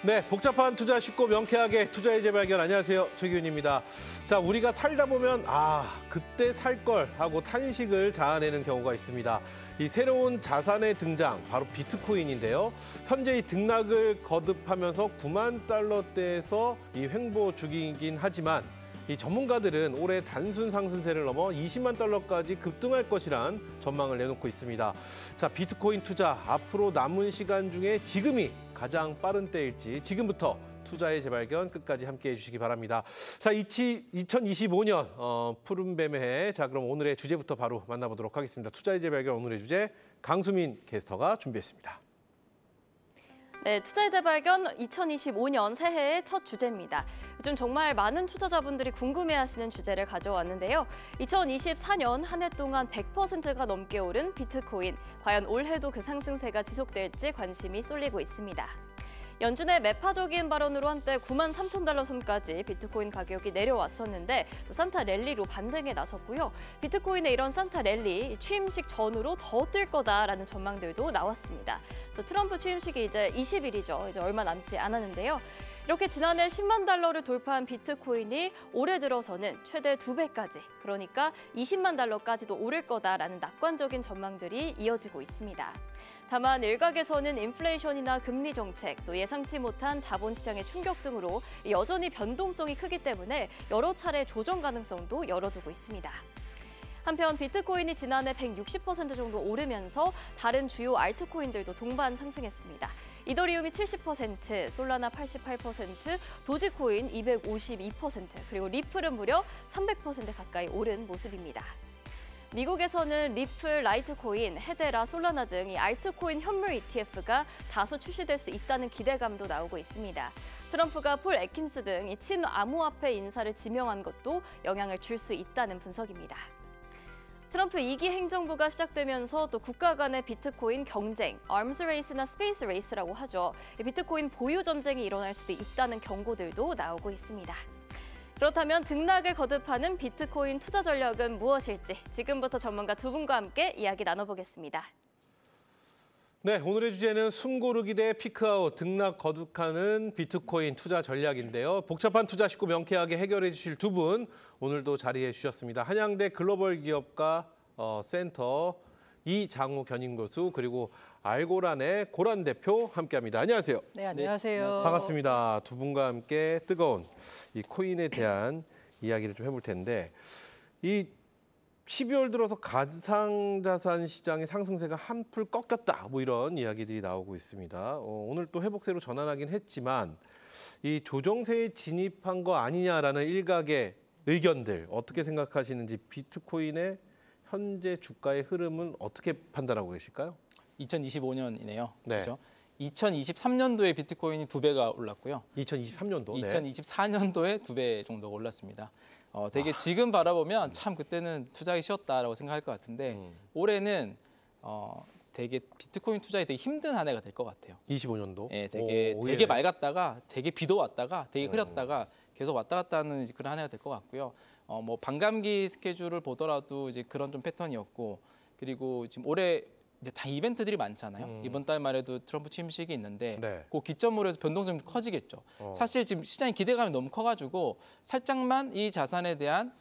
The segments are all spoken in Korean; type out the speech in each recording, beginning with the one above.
네, 복잡한 투자 쉽고 명쾌하게 투자의 재발견. 안녕하세요, 최기훈입니다. 자, 우리가 살다 보면 그때 살 걸 하고 탄식을 자아내는 경우가 있습니다. 이 새로운 자산의 등장, 바로 비트코인인데요. 현재 이 등락을 거듭하면서 9만 달러대에서 이 횡보 중이긴 하지만 이 전문가들은 올해 단순 상승세를 넘어 20만 달러까지 급등할 것이란 전망을 내놓고 있습니다. 자, 비트코인 투자 앞으로 남은 시간 중에 지금이 가장 빠른 때일지 지금부터 투자의 재발견 끝까지 함께해 주시기 바랍니다. 자, 2025년 푸른 뱀의 해. 자, 그럼 오늘의 주제부터 바로 만나보도록 하겠습니다. 투자의 재발견 오늘의 주제 강수민 캐스터가 준비했습니다. 네, 투자의 재발견 2025년 새해의 첫 주제입니다. 요즘 정말 많은 투자자분들이 궁금해하시는 주제를 가져왔는데요. 2024년 한 해 동안 100%가 넘게 오른 비트코인. 과연 올해도 그 상승세가 지속될지 관심이 쏠리고 있습니다. 연준의 매파적인 발언으로 한때 9만 3천 달러 선까지 비트코인 가격이 내려왔었는데 또 산타 랠리로 반등에 나섰고요. 비트코인의 이런 산타 랠리 취임식 전후로 더 뛸 거다라는 전망들도 나왔습니다. 그래서 트럼프 취임식이 이제 20일이죠. 이제 얼마 남지 않았는데요. 이렇게 지난해 10만 달러를 돌파한 비트코인이 올해 들어서는 최대 2배까지, 그러니까 20만 달러까지도 오를 거다라는 낙관적인 전망들이 이어지고 있습니다. 다만 일각에서는 인플레이션이나 금리 정책, 또 예상치 못한 자본시장의 충격 등으로 여전히 변동성이 크기 때문에 여러 차례 조정 가능성도 열어두고 있습니다. 한편 비트코인이 지난해 160% 정도 오르면서 다른 주요 알트코인들도 동반 상승했습니다. 이더리움이 70%, 솔라나 88%, 도지코인 252%, 그리고 리플은 무려 300% 가까이 오른 모습입니다. 미국에서는 리플, 라이트코인, 헤데라, 솔라나 등 이 알트코인 현물 ETF가 다소 출시될 수 있다는 기대감도 나오고 있습니다. 트럼프가 폴 애킨스 등 이 친암호화폐 인사를 지명한 것도 영향을 줄 수 있다는 분석입니다. 트럼프 2기 행정부가 시작되면서 또 국가 간의 비트코인 경쟁, arms race나 space race라고 하죠. 비트코인 보유 전쟁이 일어날 수도 있다는 경고들도 나오고 있습니다. 그렇다면 등락을 거듭하는 비트코인 투자 전략은 무엇일지 지금부터 전문가 두 분과 함께 이야기 나눠보겠습니다. 네, 오늘의 주제는 숨고르기 대 피크아웃, 등락 거듭하는 비트코인 투자 전략인데요. 복잡한 투자 쉽고 명쾌하게 해결해 주실 두 분 오늘도 자리해 주셨습니다. 한양대 글로벌 기업가 센터 이장우 견임 교수, 그리고 알고란의 고란 대표 함께합니다. 안녕하세요. 네, 안녕하세요. 반갑습니다. 두 분과 함께 뜨거운 이 코인에 대한 이야기를 좀 해볼 텐데, 이 12월 들어서 가상자산 시장의 상승세가 한풀 꺾였다, 뭐 이런 이야기들이 나오고 있습니다. 오늘 또 회복세로 전환하긴 했지만 이 조정세에 진입한 거 아니냐라는 일각의 의견들 어떻게 생각하시는지, 비트코인의 현재 주가의 흐름은 어떻게 판단하고 계실까요? 2025년이네요. 네. 그렇죠? 2023년도에 비트코인이 2배가 올랐고요. 2023년도? 2024년도에 2배 정도가 올랐습니다. 되게 지금 바라보면 참 그때는 투자하기 쉬웠다라고 생각할 것 같은데 올해는 되게 비트코인 투자에 되게 힘든 한 해가 될 것 같아요. 25년도? 네, 되게 맑았다가 되게 비도 왔다가 되게 흐렸다가 계속 왔다 갔다 하는 그런 한 해가 될 것 같고요. 뭐 반감기 스케줄을 보더라도 이제 그런 좀 패턴이었고, 그리고 지금 올해 이제 다 이벤트들이 많잖아요. 이번 달 말에도 트럼프 취임식이 있는데 네. 그 기점으로 해서 변동성이 좀 커지겠죠. 사실 지금 시장의 기대감이 너무 커가지고 살짝만 이 자산에 대한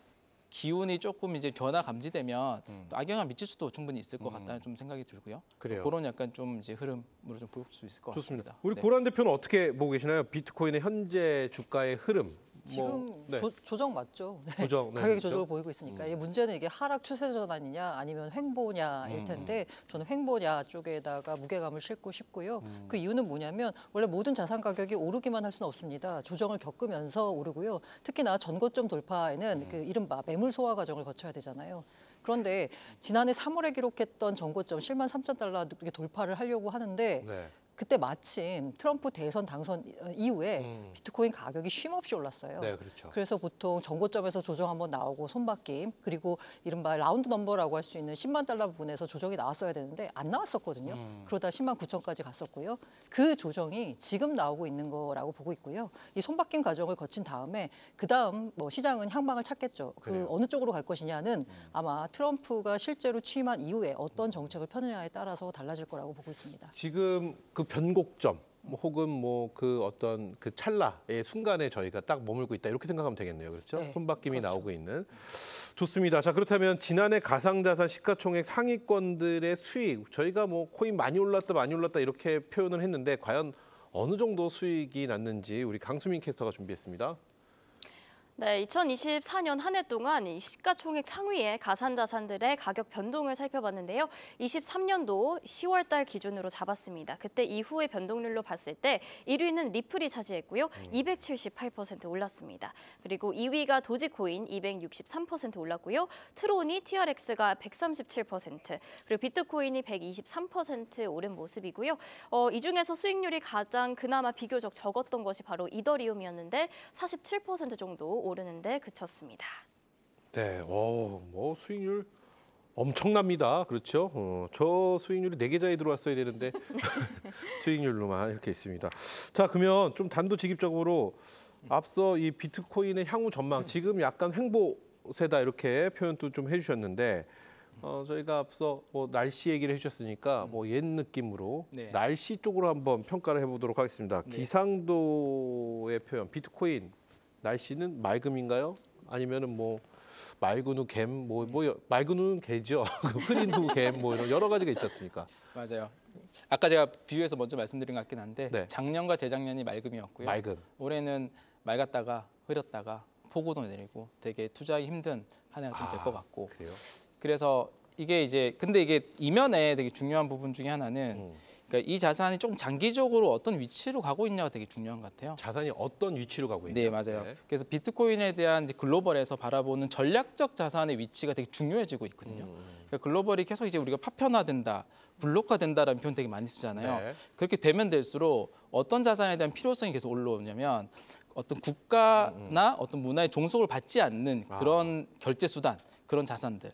기운이 조금 이제 변화 감지되면 또 악영향 미칠 수도 충분히 있을 것 같다는 좀 생각이 들고요. 그래요. 그런 약간 좀 이제 흐름으로 좀 볼 수 있을 것 좋습니다. 같습니다. 우리 네. 고란 대표는 어떻게 보고 계시나요? 비트코인의 현재 주가의 흐름. 지금 네. 조정 맞죠? 네. 조정, 네, 가격의 그렇죠? 조정을 보이고 있으니까 이 문제는 이게 하락 추세 전환이냐 아니면 횡보냐일 텐데 저는 횡보냐 쪽에다가 무게감을 싣고 싶고요. 그 이유는 뭐냐면 원래 모든 자산 가격이 오르기만 할 수는 없습니다. 조정을 겪으면서 오르고요. 특히나 전고점 돌파에는 그 이른바 매물 소화 과정을 거쳐야 되잖아요. 그런데 지난해 3월에 기록했던 전고점 7만 3천 달러 돌파를 하려고 하는데 네. 그때 마침 트럼프 대선 당선 이후에 비트코인 가격이 쉼없이 올랐어요. 네, 그렇죠. 그래서 보통 전고점에서 조정 한번 나오고 손바뀜, 그리고 이른바 라운드 넘버라고 할 수 있는 10만 달러 부분에서 조정이 나왔어야 되는데 안 나왔었거든요. 그러다 10만 9천까지 갔었고요. 그 조정이 지금 나오고 있는 거라고 보고 있고요. 이 손바뀜 과정을 거친 다음에 그다음 뭐 시장은 향방을 찾겠죠. 그 어느 쪽으로 갈 것이냐는 아마 트럼프가 실제로 취임한 이후에 어떤 정책을 펴느냐에 따라서 달라질 거라고 보고 있습니다. 지금 그 변곡점, 뭐 혹은 뭐 그 어떤 그 찰나의 순간에 저희가 딱 머물고 있다 이렇게 생각하면 되겠네요. 그렇죠? 네, 손바뀜이 그렇죠. 나오고 있는. 좋습니다. 자, 그렇다면 지난해 가상자산 시가총액 상위권들의 수익 저희가 뭐 코인 많이 올랐다 이렇게 표현을 했는데 과연 어느 정도 수익이 났는지 우리 강수민 캐스터가 준비했습니다. 네, 2024년 한 해 동안 이 시가총액 상위의 가산자산들의 가격 변동을 살펴봤는데요. 23년도 10월 달 기준으로 잡았습니다. 그때 이후의 변동률로 봤을 때 1위는 리플이 차지했고요. 278% 올랐습니다. 그리고 2위가 도지코인 263% 올랐고요. 트론이 TRX가 137%, 그리고 비트코인이 123% 오른 모습이고요. 이 중에서 수익률이 가장 그나마 비교적 적었던 것이 바로 이더리움이었는데 47% 정도 오르는데 그쳤습니다. 네, 뭐 수익률 엄청납니다. 그렇죠? 저 수익률이 4계좌에 들어왔어야 되는데 수익률로만 이렇게 있습니다. 자, 그러면 좀 단도직입적으로 앞서 이 비트코인의 향후 전망, 지금 약간 횡보세다 이렇게 표현도 좀 해주셨는데 저희가 앞서 뭐 날씨 얘기를 해주셨으니까 뭐 옛 느낌으로 네. 날씨 쪽으로 한번 평가를 해보도록 하겠습니다. 네. 기상도의 표현, 비트코인 날씨는 맑음인가요? 아니면은 뭐 맑은 후 갬, 뭐 맑은 후는 개죠. 흐린 후 갬, 뭐 이런 여러 가지가 있지 않습니까? 맞아요. 아까 제가 비유해서 먼저 말씀드린 것 같긴 한데 네. 작년과 재작년이 맑음이었고요. 맑음. 올해는 맑았다가 흐렸다가 폭우도 내리고 되게 투자하기 힘든 한 해가 좀 될 것 같고. 그래요? 그래서 이게 이제 근데 이게 이면에 되게 중요한 부분 중에 하나는 그러니까 이 자산이 좀 장기적으로 어떤 위치로 가고 있냐가 되게 중요한 것 같아요. 자산이 어떤 위치로 가고 있냐? 네, 맞아요. 그래서 비트코인에 대한 이제 글로벌에서 바라보는 전략적 자산의 위치가 되게 중요해지고 있거든요. 그러니까 글로벌이 계속 이제 우리가 파편화된다, 블록화된다라는 표현 되게 많이 쓰잖아요. 네. 그렇게 되면 될수록 어떤 자산에 대한 필요성이 계속 올라오냐면 어떤 국가나 어떤 문화의 종속을 받지 않는 그런 결제 수단, 그런 자산들.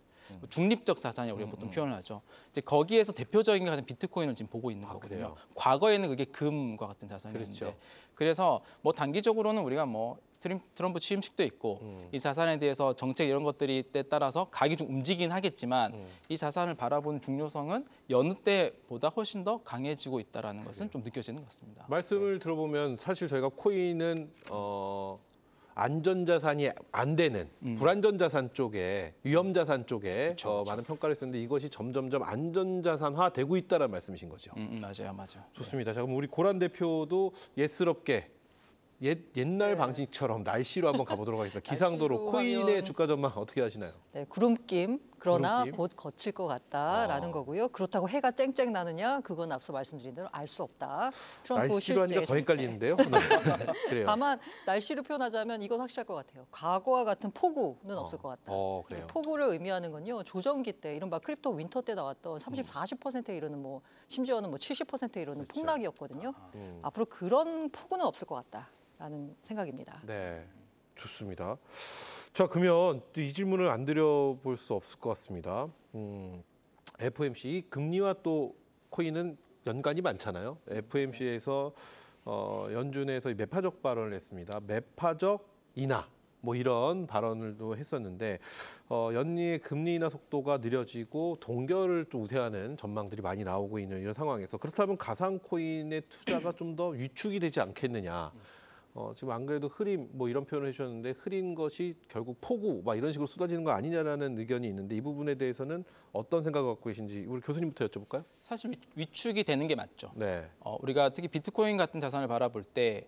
중립적 자산이라고 우리가 보통 표현을 하죠. 이제 거기에서 대표적인 게 가장 비트코인을 지금 보고 있는 거거든요. 그래요? 과거에는 그게 금과 같은 자산이었는데, 그렇죠. 그래서 뭐 단기적으로는 우리가 뭐 트럼프 취임식도 있고 이 자산에 대해서 정책 이런 것들이 때 따라서 가격이 좀 움직이긴 하겠지만 이 자산을 바라보는 중요성은 여느 때보다 훨씬 더 강해지고 있다라는 것은 좀 느껴지는 것 같습니다. 말씀을 들어보면 사실 저희가 코인은 안전자산이 안 되는 불안전자산 쪽에 위험자산 쪽에 많은 평가를 했었는데 이것이 점점점 안전자산화되고 있다는 말씀이신 거죠. 맞아요. 좋습니다. 자, 그럼 우리 고란 대표도 예스럽게 옛날 네. 방식처럼 날씨로 한번 가보도록 하겠습니다. 기상도로 날씨로 코인의 하면- 주가 전망 어떻게 하시나요? 네, 구름김 그러나 구름김? 곧 거칠 것 같다라는 거고요. 그렇다고 해가 쨍쨍 나느냐 그건 앞서 말씀드린 대로 알 수 없다. 트럼프 날씨로 하니까 실제 더 정책. 헷갈리는데요. 네. 그래요. 다만 날씨로 표현하자면 이건 확실할 것 같아요. 과거와 같은 폭우는 없을 것 같다. 그래요. 폭우를 의미하는 건요. 조정기 때 이른바 크립토 윈터 때 나왔던 30-40%에 이르는 뭐 심지어는 뭐 70%에 이르는 그렇죠. 폭락이었거든요. 음. 앞으로 그런 폭우는 없을 것 같다라는 생각입니다. 네, 좋습니다. 자, 그러면 또 이 질문을 안 드려볼 수 없을 것 같습니다. FOMC 금리와 또 코인은 연관이 많잖아요. FOMC에서 연준에서 매파적 발언을 했습니다. 매파적 인하 뭐 이런 발언을도 했었는데 연이의 금리 인하 속도가 느려지고 동결을 또 우세하는 전망들이 많이 나오고 있는 이런 상황에서 그렇다면 가상 코인의 투자가 좀 더 위축이 되지 않겠느냐. 지금 안 그래도 흐림 뭐 이런 표현을 해주셨는데 흐린 것이 결국 폭우 막 이런 식으로 쏟아지는 거 아니냐라는 의견이 있는데 이 부분에 대해서는 어떤 생각을 갖고 계신지 우리 교수님부터 여쭤볼까요? 사실 위축이 되는 게 맞죠. 네. 우리가 특히 비트코인 같은 자산을 바라볼 때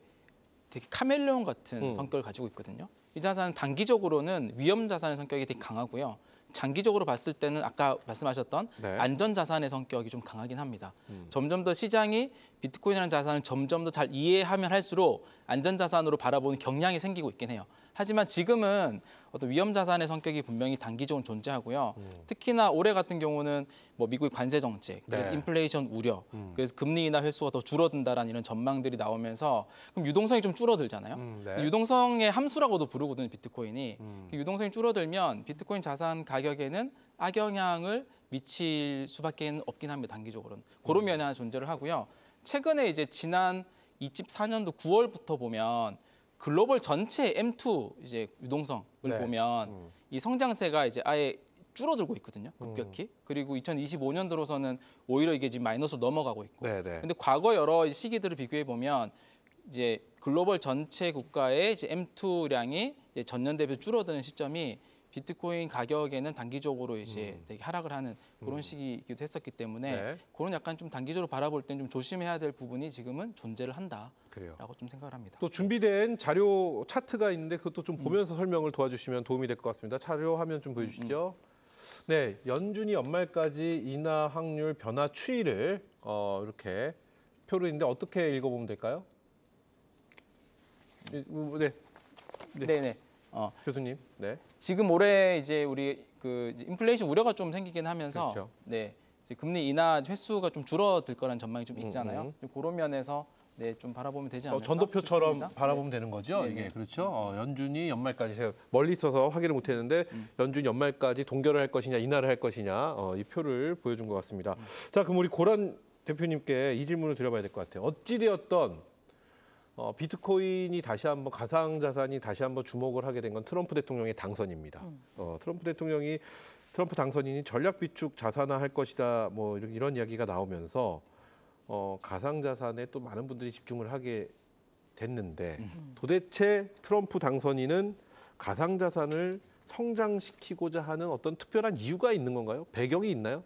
되게 카멜레온 같은 음. 성격을 가지고 있거든요. 이 자산은 단기적으로는 위험 자산의 성격이 되게 강하고요. 장기적으로 봤을 때는 아까 말씀하셨던 네. 안전 자산의 성격이 좀 강하긴 합니다. 점점 더 시장이 비트코인이라는 자산을 점점 더 잘 이해하면 할수록 안전 자산으로 바라보는 경향이 생기고 있긴 해요. 하지만 지금은 어떤 위험 자산의 성격이 분명히 단기적으로 존재하고요. 특히나 올해 같은 경우는 뭐 미국의 관세 정책, 그래서 네. 인플레이션 우려, 그래서 금리 인하 횟수가 더 줄어든다라는 이런 전망들이 나오면서 그럼 유동성이 좀 줄어들잖아요. 네. 유동성의 함수라고도 부르거든요, 비트코인이. 유동성이 줄어들면 비트코인 자산 가격에는 악영향을 미칠 수밖에 없긴 합니다, 단기적으로는. 그런 면이 하나 존재를 하고요. 최근에 이제 지난 24년도 9월부터 보면 글로벌 전체 M2 이제 유동성을 네. 보면 이 성장세가 이제 아예 줄어들고 있거든요. 급격히. 그리고 2025년 들어서는 오히려 이게 지금 마이너스로 넘어가고 있고. 네네. 근데 과거 여러 시기들을 비교해 보면 이제 글로벌 전체 국가의 이제 M2량이 이제 전년 대비 줄어드는 시점이 비트코인 가격에는 단기적으로 이제 되게 하락을 하는 그런 시기이기도 했었기 때문에 네. 그런 약간 좀 단기적으로 바라볼 땐 좀 조심해야 될 부분이 지금은 존재를 한다라고 그래요. 좀 생각을 합니다. 또 준비된 자료 차트가 있는데 그것도 좀 보면서 설명을 도와주시면 도움이 될 것 같습니다. 자료 화면 좀 보여주시죠. 네, 연준이 연말까지 인하 확률 변화 추이를 이렇게 표로 있는데 어떻게 읽어보면 될까요? 네, 네네. 교수님. 네. 지금 올해 이제 우리 그 이제 인플레이션 우려가 좀 생기긴 하면서 그렇죠. 네 이제 금리 인하 횟수가 좀 줄어들 거라는 전망이 좀 있잖아요. 그런 면에서 네 좀 바라보면 되지 않을까 전도표처럼 싶습니다. 바라보면 되는 거죠. 네, 이게 네. 그렇죠. 연준이 연말까지 제가 멀리 있어서 확인을 못했는데 연준이 연말까지 동결을 할 것이냐 인하를 할 것이냐 이 표를 보여준 것 같습니다. 자, 그럼 우리 고란 대표님께 이 질문을 드려봐야 될 것 같아요. 어찌되었던 비트코인이 다시 한번 가상자산이 다시 한번 주목을 하게 된 건 트럼프 대통령의 당선입니다. 트럼프 당선인이 전략 비축 자산화할 것이다 뭐 이런 이야기가 나오면서 가상자산에 또 많은 분들이 집중을 하게 됐는데 도대체 트럼프 당선인은 가상자산을 성장시키고자 하는 어떤 특별한 이유가 있는 건가요? 배경이 있나요?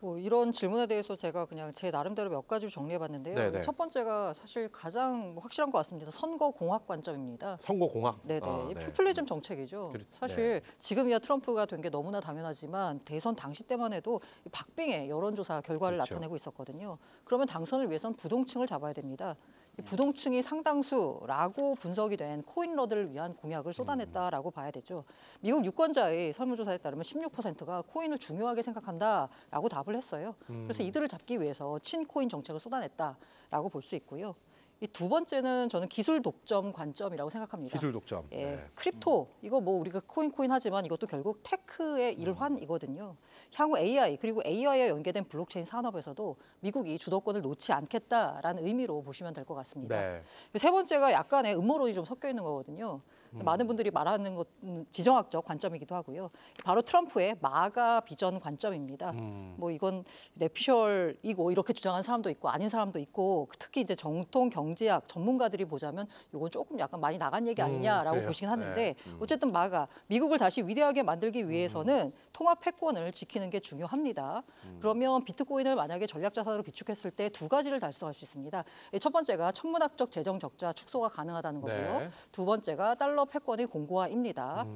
뭐 이런 질문에 대해서 제가 그냥 제 나름대로 몇 가지를 정리해봤는데요. 네네. 첫 번째가 사실 가장 확실한 것 같습니다. 선거 공학 관점입니다. 선거공학. 네네. 네. 포퓰리즘 정책이죠. 사실 지금이야 트럼프가 된 게 너무나 당연하지만 대선 당시 때만 해도 이 박빙의 여론조사 결과를 그렇죠. 나타내고 있었거든요. 그러면 당선을 위해선 부동층을 잡아야 됩니다. 이 부동층이 상당수라고 분석이 된 코인러들을 위한 공약을 쏟아냈다라고 봐야 되죠. 미국 유권자의 설문조사에 따르면 16%가 코인을 중요하게 생각한다라고 답을 했어요. 그래서 이들을 잡기 위해서 친코인 정책을 쏟아냈다라고 볼 수 있고요. 이 두 번째는 저는 기술 독점 관점이라고 생각합니다. 기술 독점. 예, 네. 크립토 이거 뭐 우리가 코인 하지만 이것도 결국 테크의 일환이거든요. 향후 AI 그리고 AI와 연계된 블록체인 산업에서도 미국이 주도권을 놓지 않겠다라는 의미로 보시면 될 것 같습니다. 네. 세 번째가 약간의 음모론이 좀 섞여 있는 거거든요. 많은 분들이 말하는 것 지정학적 관점이기도 하고요. 바로 트럼프의 마가 비전 관점입니다. 뭐 이건 내피셜이고 이렇게 주장하는 사람도 있고 아닌 사람도 있고 특히 이제 정통 경제학 전문가들이 보자면 이건 조금 약간 많이 나간 얘기 아니냐라고 그래요. 보시긴 하는데 네. 어쨌든 마가 미국을 다시 위대하게 만들기 위해서는 통합 패권을 지키는 게 중요합니다. 그러면 비트코인을 만약에 전략 자산으로 비축했을 때 두 가지를 달성할 수 있습니다. 첫 번째가 천문학적 재정 적자 축소가 가능하다는 거고요. 네. 두 번째가 달러 패권의 공고화입니다.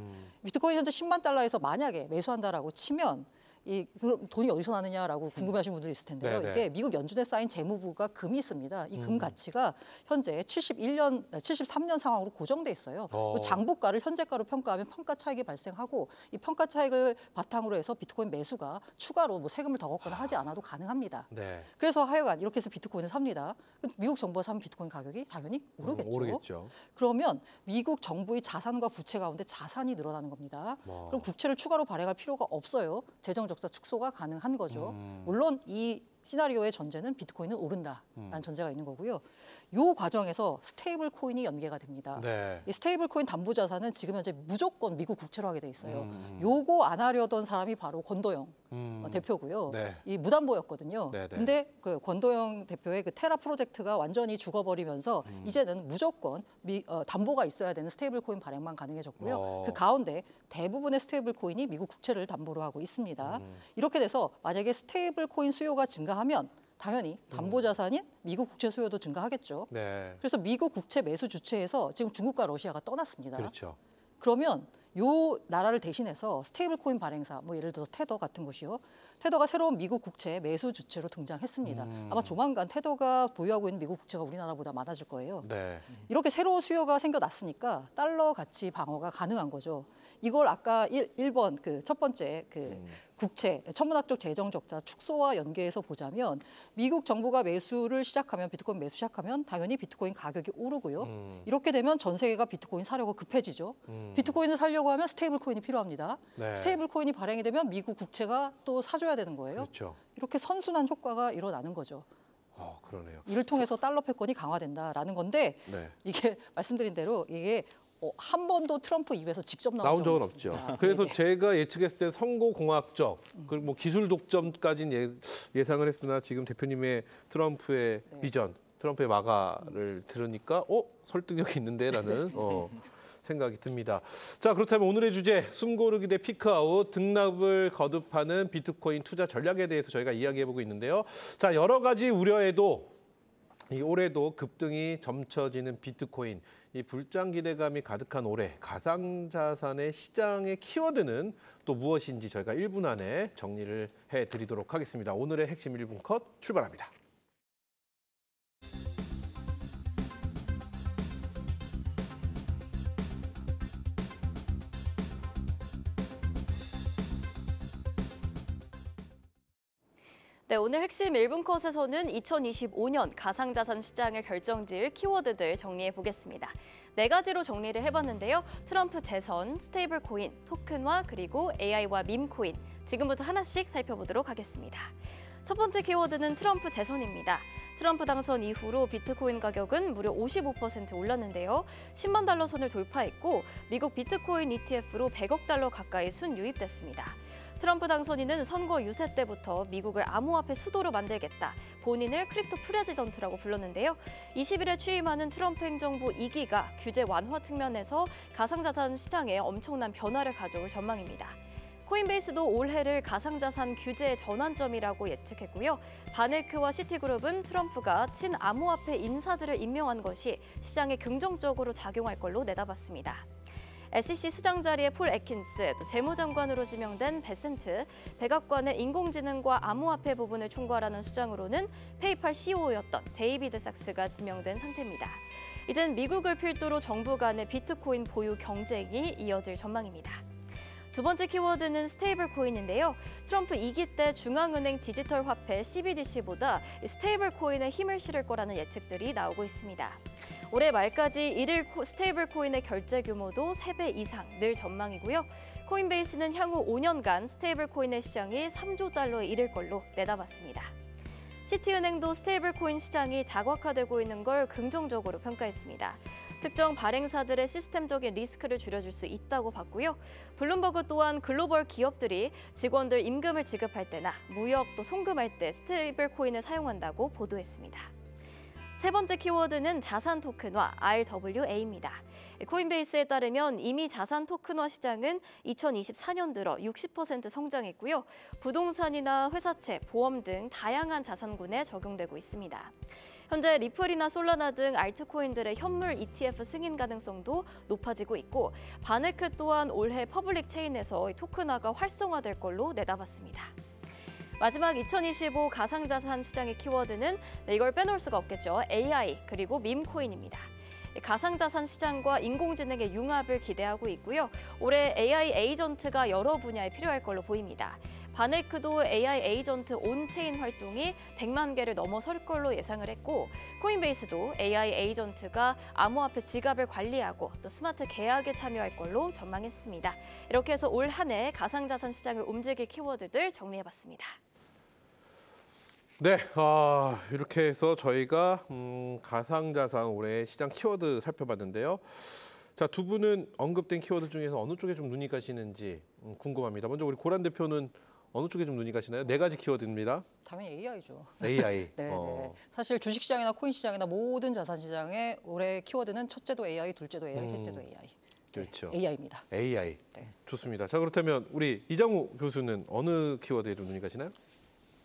비트코인 현재 10만 달러에서 만약에 매수한다라고 치면 그럼 돈이 어디서 나느냐라고 궁금해하시는 분들이 있을 텐데요. 네네. 이게 미국 연준에 쌓인 재무부가 금이 있습니다. 이 금 가치가 현재 73년 상황으로 고정돼 있어요. 장부가를 현재가로 평가하면 평가 차익이 발생하고 이 평가 차익을 바탕으로 해서 비트코인 매수가 추가로 뭐 세금을 더 걷거나 하지 않아도 가능합니다. 네. 그래서 하여간 이렇게 해서 비트코인을 삽니다. 미국 정부가 사면 비트코인 가격이 당연히 오르겠죠. 오르겠죠. 그러면 미국 정부의 자산과 부채 가운데 자산이 늘어나는 겁니다. 그럼 국채를 추가로 발행할 필요가 없어요. 재정 적자 축소가 가능한 거죠. 물론 이 시나리오의 전제는 비트코인은 오른다라는 전제가 있는 거고요. 이 과정에서 스테이블 코인이 연계가 됩니다. 네. 이 스테이블 코인 담보 자산은 지금 현재 무조건 미국 국채로 하게 돼 있어요. 요거 안 하려던 사람이 바로 권도영 대표고요. 네. 이 무담보였거든요. 네네. 근데 그 권도영 대표의 그 테라 프로젝트가 완전히 죽어버리면서 이제는 무조건 담보가 있어야 되는 스테이블 코인 발행만 가능해졌고요. 그 가운데 대부분의 스테이블 코인이 미국 국채를 담보로 하고 있습니다. 이렇게 돼서 만약에 스테이블 코인 수요가 증가하면 당연히 담보 자산인 미국 국채 수요도 증가하겠죠. 네. 그래서 미국 국채 매수 주체에서 지금 중국과 러시아가 떠났습니다. 그렇죠. 그러면 요 나라를 대신해서 스테이블 코인 발행사, 뭐 예를 들어서 테더 같은 것이요. 테더가 새로운 미국 국채 매수 주체로 등장했습니다. 아마 조만간 테더가 보유하고 있는 미국 국채가 우리나라보다 많아질 거예요. 네. 이렇게 새로운 수요가 생겨났으니까 달러 가치 방어가 가능한 거죠. 이걸 아까 1번 그 첫 번째 그 국채 천문학적 재정 적자 축소와 연계해서 보자면 미국 정부가 매수를 시작하면 비트코인 매수 시작하면 당연히 비트코인 가격이 오르고요. 이렇게 되면 전 세계가 비트코인 사려고 급해지죠. 비트코인을 살려고 하면 스테이블 코인이 필요합니다. 네. 스테이블 코인이 발행이 되면 미국 국채가 또 사줘야 되는 거예요. 그렇죠. 이렇게 선순환 효과가 일어나는 거죠. 그러네요. 이를 통해서 달러 패권이 강화된다라는 건데 네. 이게 말씀드린 대로 이게 한 번도 트럼프 입에서 직접 나온 적은 없습니다. 없죠. 그래서 네네. 제가 예측했을 때 선거공학적 그리고 뭐 기술 독점까지는 예상을 했으나 지금 대표님의 트럼프의 네. 비전, 트럼프의 마가를 들으니까 설득력이 있는데라는 생각이 듭니다. 자, 그렇다면 오늘의 주제 숨고르기 대 피크아웃 등락을 거듭하는 비트코인 투자 전략에 대해서 저희가 이야기해보고 있는데요. 자, 여러 가지 우려에도 이 올해도 급등이 점쳐지는 비트코인, 이 불장 기대감이 가득한 올해 가상자산의 시장의 키워드는 또 무엇인지 저희가 1분 안에 정리를 해드리도록 하겠습니다. 오늘의 핵심 1분 컷 출발합니다. 네, 오늘 핵심 1분 컷에서는 2025년 가상자산 시장을 결정지을 키워드들 정리해 보겠습니다. 4가지로 정리를 해봤는데요. 트럼프 재선, 스테이블 코인, 토큰화, 그리고 AI와 밈코인. 지금부터 하나씩 살펴보도록 하겠습니다. 첫 번째 키워드는 트럼프 재선입니다. 트럼프 당선 이후로 비트코인 가격은 무려 55% 올랐는데요. 10만 달러 선을 돌파했고 미국 비트코인 ETF로 100억 달러 가까이 순유입됐습니다. 트럼프 당선인은 선거 유세 때부터 미국을 암호화폐 수도로 만들겠다. 본인을 크립토 프레지던트라고 불렀는데요. 20일에 취임하는 트럼프 행정부 2기가 규제 완화 측면에서 가상자산 시장에 엄청난 변화를 가져올 전망입니다. 코인베이스도 올해를 가상자산 규제의 전환점이라고 예측했고요. 바네크와 시티그룹은 트럼프가 친암호화폐 인사들을 임명한 것이 시장에 긍정적으로 작용할 걸로 내다봤습니다. SEC 수장 자리에 폴 애킨스, 또 재무장관으로 지명된 베센트, 백악관의 인공지능과 암호화폐 부분을 총괄하는 수장으로는 페이팔 CEO였던 데이비드 삭스가 지명된 상태입니다. 이젠 미국을 필두로 정부 간의 비트코인 보유 경쟁이 이어질 전망입니다. 두 번째 키워드는 스테이블 코인인데요. 트럼프 2기 때 중앙은행 디지털 화폐 CBDC보다 스테이블 코인에 힘을 실을 거라는 예측들이 나오고 있습니다. 올해 말까지 일일 스테이블 코인의 결제 규모도 3배 이상 늘 전망이고요. 코인베이스는 향후 5년간 스테이블 코인의 시장이 3조 달러에 이를 걸로 내다봤습니다. 시티은행도 스테이블 코인 시장이 다각화되고 있는 걸 긍정적으로 평가했습니다. 특정 발행사들의 시스템적인 리스크를 줄여줄 수 있다고 봤고요. 블룸버그 또한 글로벌 기업들이 직원들 임금을 지급할 때나 무역 또 송금할 때 스테이블 코인을 사용한다고 보도했습니다. 세 번째 키워드는 자산 토큰화, RWA입니다. 코인베이스에 따르면 이미 자산 토큰화 시장은 2024년 들어 60% 성장했고요. 부동산이나 회사채, 보험 등 다양한 자산군에 적용되고 있습니다. 현재 리플이나 솔라나 등 알트코인들의 현물 ETF 승인 가능성도 높아지고 있고 바네크 또한 올해 퍼블릭 체인에서 토큰화가 활성화될 걸로 내다봤습니다. 마지막 2025 가상자산 시장의 키워드는 이걸 빼놓을 수가 없겠죠. AI 그리고 밈코인입니다. 가상자산 시장과 인공지능의 융합을 기대하고 있고요. 올해 AI 에이전트가 여러 분야에 필요할 걸로 보입니다. 바네크도 AI 에이전트 온체인 활동이 100만 개를 넘어설 걸로 예상을 했고 코인베이스도 AI 에이전트가 암호화폐 지갑을 관리하고 또 스마트 계약에 참여할 걸로 전망했습니다. 이렇게 해서 올 한 해 가상자산 시장을 움직일 키워드들 정리해봤습니다. 네, 이렇게 해서 저희가 가상자산 올해 시장 키워드 살펴봤는데요. 자, 두 분은 언급된 키워드 중에서 어느 쪽에 좀 눈이 가시는지 궁금합니다. 먼저 우리 고란 대표는 어느 쪽에 좀 눈이 가시나요? 4가지 키워드입니다. 당연히 AI죠. AI. 네. 사실 주식시장이나 코인시장이나 모든 자산시장의 올해 키워드는 첫째도 AI, 둘째도 AI, 셋째도 AI. 그렇죠. AI입니다. AI. 네. 좋습니다. 자, 그렇다면 우리 이장우 교수는 어느 키워드에 좀 눈이 가시나요?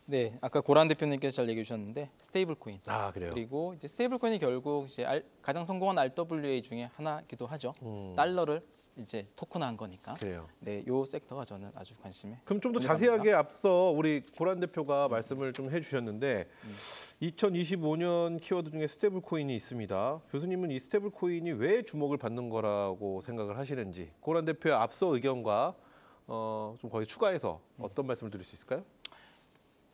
네, 아까 고란 대표님께서 잘 얘기해 주셨는데 스테이블 코인. 아, 그래요. 그리고 이제 스테이블 코인이 결국 이제 가장 성공한 RWA 중에 하나이기도 하죠. 달러를 이제 토큰화한 거니까. 그래요. 네, 요 섹터가 저는 아주 관심에. 그럼 좀 더 들어갑니다. 자세하게 앞서 우리 고란 대표가 말씀을 좀 해주셨는데 2025년 키워드 중에 스테이블 코인이 있습니다. 교수님은 이 스테이블 코인이 왜 주목을 받는 거라고 생각을 하시는지 고란 대표의 앞서 의견과 좀 거기 추가해서 어떤 말씀을 드릴 수 있을까요?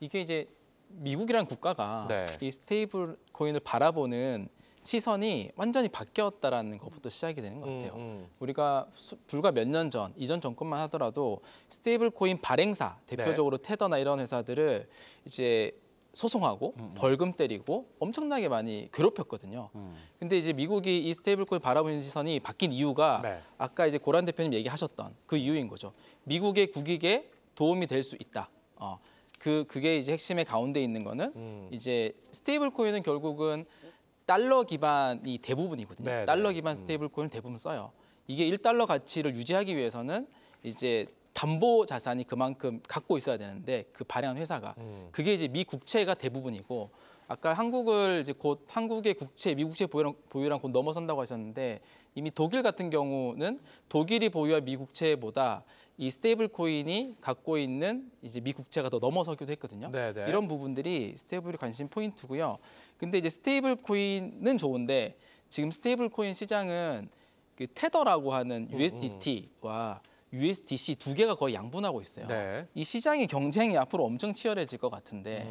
이게 이제 미국이라는 국가가 네. 이 스테이블 코인을 바라보는 시선이 완전히 바뀌었다라는 것부터 시작이 되는 것 같아요. 우리가 불과 몇 년 전, 이전 정권만 하더라도 스테이블 코인 발행사, 대표적으로 테더나 이런 회사들을 이제 소송하고 벌금 때리고 엄청나게 많이 괴롭혔거든요. 근데 이제 미국이 이 스테이블코인 바라보는 시선이 바뀐 이유가 네. 아까 이제 고란 대표님 얘기하셨던 그 이유인 거죠. 미국의 국익에 도움이 될 수 있다. 그게 이제 핵심의 가운데 있는 거는 이제 스테이블코인은 결국은 달러 기반이 대부분이거든요. 네, 달러 네. 기반 스테이블코인을 대부분 써요. 이게 1달러 가치를 유지하기 위해서는 이제 담보 자산이 그만큼 갖고 있어야 되는데 그 발행한 회사가 그게 이제 미 국채가 대부분이고 아까 한국을 이제 곧 한국의 국채, 미 국채 보유량 곧 넘어선다고 하셨는데 이미 독일 같은 경우는 독일이 보유한 미 국채보다 이 스테이블 코인이 갖고 있는 이제 미 국채가 더 넘어서기도 했거든요. 네네. 이런 부분들이 스테이블이 관심 포인트고요. 근데 이제 스테이블 코인은 좋은데 지금 스테이블 코인 시장은 그 테더라고 하는 USDT와 USDC 두 개가 거의 양분하고 있어요. 네. 이 시장의 경쟁이 앞으로 엄청 치열해질 것 같은데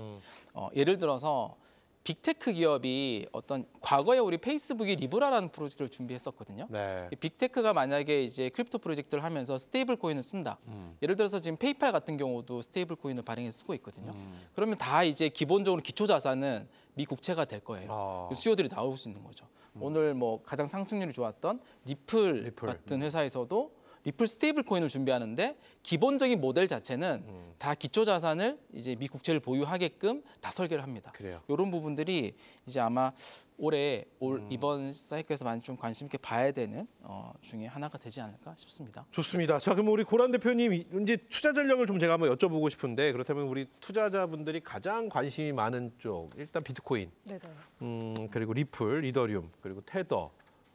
예를 들어서 빅테크 기업이 어떤 과거에 우리 페이스북이 리브라라는 프로젝트를 준비했었거든요. 네. 이 빅테크가 만약에 이제 크립토 프로젝트를 하면서 스테이블 코인을 쓴다. 예를 들어서 지금 페이팔 같은 경우도 스테이블 코인을 발행해서 쓰고 있거든요. 그러면 다 이제 기본적으로 기초 자산은 미 국채가 될 거예요. 수요들이 나올 수 있는 거죠. 오늘 뭐 가장 상승률이 좋았던 리플 같은 회사에서도 리플 스테이블 코인을 준비하는데 기본적인 모델 자체는 다 기초 자산을 이제 미 국채를 보유하게끔 다 설계를 합니다. 그래요. 이런 부분들이 이제 아마 올해 이번 사이클에서 많이 좀 관심 있게 봐야 되는 중에 하나가 되지 않을까 싶습니다. 좋습니다. 자, 그럼 우리 고란 대표님 이제 투자 전략을 좀 제가 한번 여쭤보고 싶은데 그렇다면 우리 투자자분들이 가장 관심이 많은 쪽 일단 비트코인, 네네. 그리고 리플, 이더리움, 그리고 테더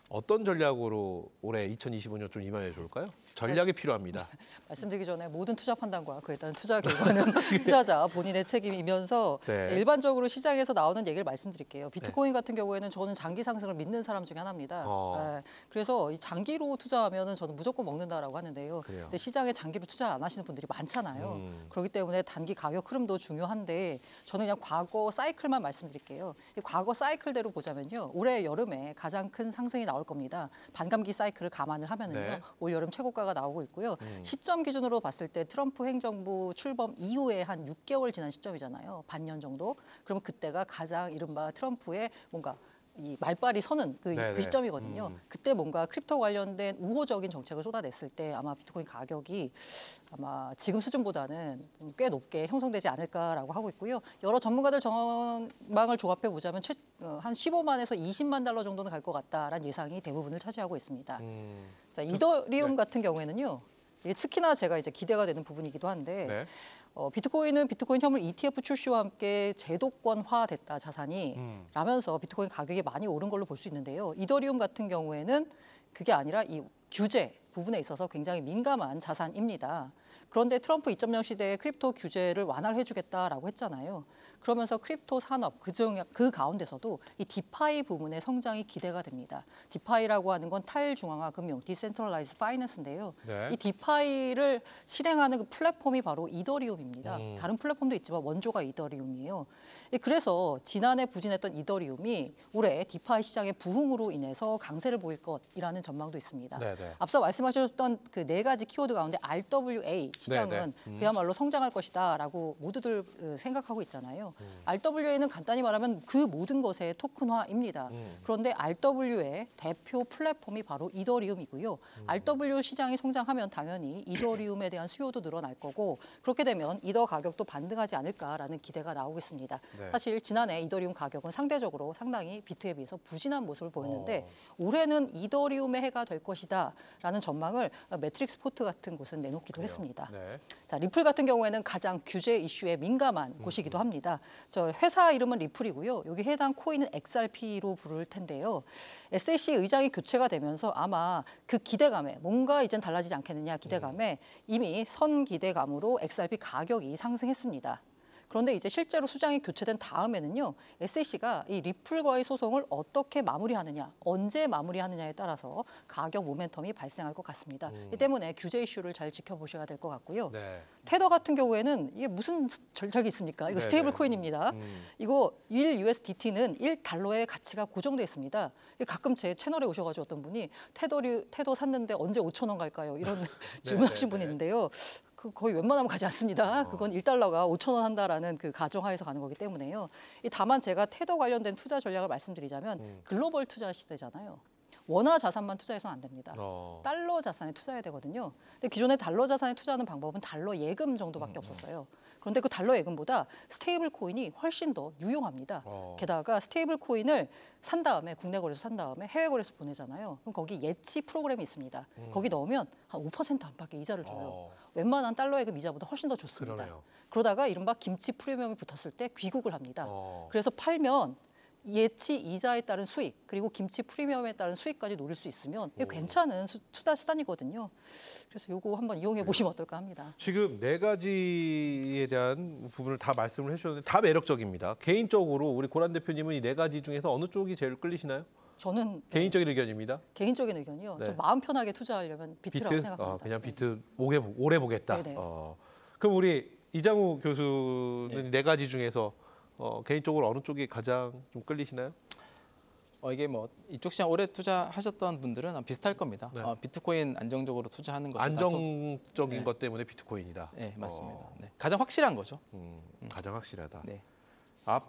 어떤 전략으로 올해 2025년 좀 임하면 좋을까요? 전략이 필요합니다. 말씀드리기 전에 모든 투자 판단과 그에 따른 투자 결과는 투자자 본인의 책임이면서 네. 일반적으로 시장에서 나오는 얘기를 말씀드릴게요. 비트코인 같은 경우에는 저는 장기 상승을 믿는 사람 중에 하나입니다. 네. 그래서 이 장기로 투자하면은 저는 무조건 먹는다라고 하는데요. 그래요. 근데 시장에 장기로 투자 안 하시는 분들이 많잖아요. 그렇기 때문에 단기 가격 흐름도 중요한데 저는 그냥 과거 사이클만 말씀드릴게요. 이 과거 사이클대로 보자면요. 올해 여름에 가장 큰 상승이 나올 겁니다. 반감기 사이클을 감안을 하면은요. 네. 올 여름 최고가가 나오고 있고요. 시점 기준으로 봤을 때 트럼프 행정부 출범 이후에 한 6개월 지난 시점이잖아요. 반년 정도. 그러면 그때가 가장 이른바 트럼프의 뭔가 이 말발이 서는 그 시점이거든요. 그때 뭔가 크립토 관련된 우호적인 정책을 쏟아냈을 때 아마 비트코인 가격이 아마 지금 수준보다는 꽤 높게 형성되지 않을까라고 하고 있고요. 여러 전문가들 전망을 조합해 보자면 한 15만에서 20만 달러 정도는 갈 것 같다라는 예상이 대부분을 차지하고 있습니다. 자, 이더리움 같은 경우에는요. 이게 특히나 제가 이제 기대가 되는 부분이기도 한데 비트코인은 비트코인 현물 ETF 출시와 함께 제도권화됐다 자산이 라면서 비트코인 가격이 많이 오른 걸로 볼 수 있는데요. 이더리움 같은 경우에는 그게 아니라 이 규제 부분에 있어서 굉장히 민감한 자산입니다. 그런데 트럼프 2.0 시대에 크립토 규제를 완화를 해주겠다라고 했잖아요. 그러면서 크립토 산업 그 가운데서도 이 디파이 부분의 성장이 기대가 됩니다. 디파이라고 하는 건 탈중앙화 금융, 디센트럴라이즈 파이낸스인데요. 네. 이 디파이를 실행하는 그 플랫폼이 바로 이더리움입니다. 다른 플랫폼도 있지만 원조가 이더리움이에요. 그래서 지난해 부진했던 이더리움이 올해 디파이 시장의 부흥으로 인해서 강세를 보일 것이라는 전망도 있습니다. 네네. 앞서 말씀하셨던 그 네 가지 키워드 가운데 RWA 시장은 그야말로 성장할 것이다라고 모두들 생각하고 있잖아요. RWA는 간단히 말하면 그 모든 것의 토큰화입니다. 그런데 RWA의 대표 플랫폼이 바로 이더리움이고요. RW 시장이 성장하면 당연히 이더리움에 대한 수요도 늘어날 거고 그렇게 되면 이더 가격도 반등하지 않을까라는 기대가 나오고 있습니다. 네. 사실 지난해 이더리움 가격은 상대적으로 상당히 비트에 비해서 부진한 모습을 보였는데 올해는 이더리움의 해가 될 것이다라는 전망을 매트릭스 포트 같은 곳은 내놓기도 했습니다. 네. 자, 리플 같은 경우에는 가장 규제 이슈에 민감한 곳이기도 합니다. 저 회사 이름은 리플이고요. 여기 해당 코인은 XRP로 부를 텐데요. SEC 의장이 교체가 되면서 아마 그 기대감에 뭔가 이젠 달라지지 않겠느냐 기대감에 이미 선 기대감으로 XRP 가격이 상승했습니다. 그런데 이제 실제로 수장이 교체된 다음에는요, SEC가 이 리플과의 소송을 어떻게 마무리하느냐, 언제 마무리하느냐에 따라서 가격 모멘텀이 발생할 것 같습니다. 이 때문에 규제 이슈를 잘 지켜보셔야 될 것 같고요. 네. 테더 같은 경우에는 이게 무슨 전략이 있습니까? 이거 네네. 스테이블 코인입니다. 이거 1 USDT는 1달러의 가치가 고정돼 있습니다. 가끔 제 채널에 오셔가지고 어떤 분이 테더 샀는데 언제 5,000원 갈까요? 이런 질문하신 분이 있는데요. 그 거의 웬만하면 가지 않습니다. 그건 1달러가 5,000원 한다라는 그 가정하에서 가는 거기 때문에요. 다만 제가 테더 관련된 투자 전략을 말씀드리자면 글로벌 투자 시대잖아요. 원화 자산만 투자해서는 안 됩니다. 달러 자산에 투자해야 되거든요. 근데 기존에 달러 자산에 투자하는 방법은 달러 예금 정도밖에 없었어요. 그런데 그 달러 예금보다 스테이블 코인이 훨씬 더 유용합니다. 게다가 스테이블 코인을 산 다음에 국내 거래소 산 다음에 해외 거래소 보내잖아요. 그럼 거기 예치 프로그램이 있습니다. 거기 넣으면 한 5% 안팎의 이자를 줘요. 웬만한 달러 예금 이자보다 훨씬 더 좋습니다. 그러네요. 그러다가 이른바 김치 프리미엄이 붙었을 때 귀국을 합니다. 그래서 팔면 예치 이자에 따른 수익 그리고 김치 프리미엄에 따른 수익까지 노릴 수 있으면 이게 괜찮은 투자 수단이거든요. 그래서 요거 한번 이용해 보시면 어떨까 합니다. 지금 네 가지에 대한 부분을 다 말씀을 해주셨는데 다 매력적입니다. 개인적으로 우리 고란 대표님은 이 네 가지 중에서 어느 쪽이 제일 끌리시나요? 저는 개인적인 의견입니다. 개인적인 의견이요. 네. 좀 마음 편하게 투자하려면 비트라고 생각합니다. 그냥 네. 비트 오래 보겠다. 네네. 그럼 우리 이장우 교수는 네 가지 중에서 개인적으로 어느 쪽이 가장 좀 끌리시나요? 이게 뭐 이쪽 시장 오래 투자하셨던 분들은 비슷할 겁니다. 네. 비트코인 안정적으로 투자하는 것이 안정적인 네. 것 때문에 비트코인이다. 네, 맞습니다. 네. 가장 확실한 거죠. 가장 확실하다. 네.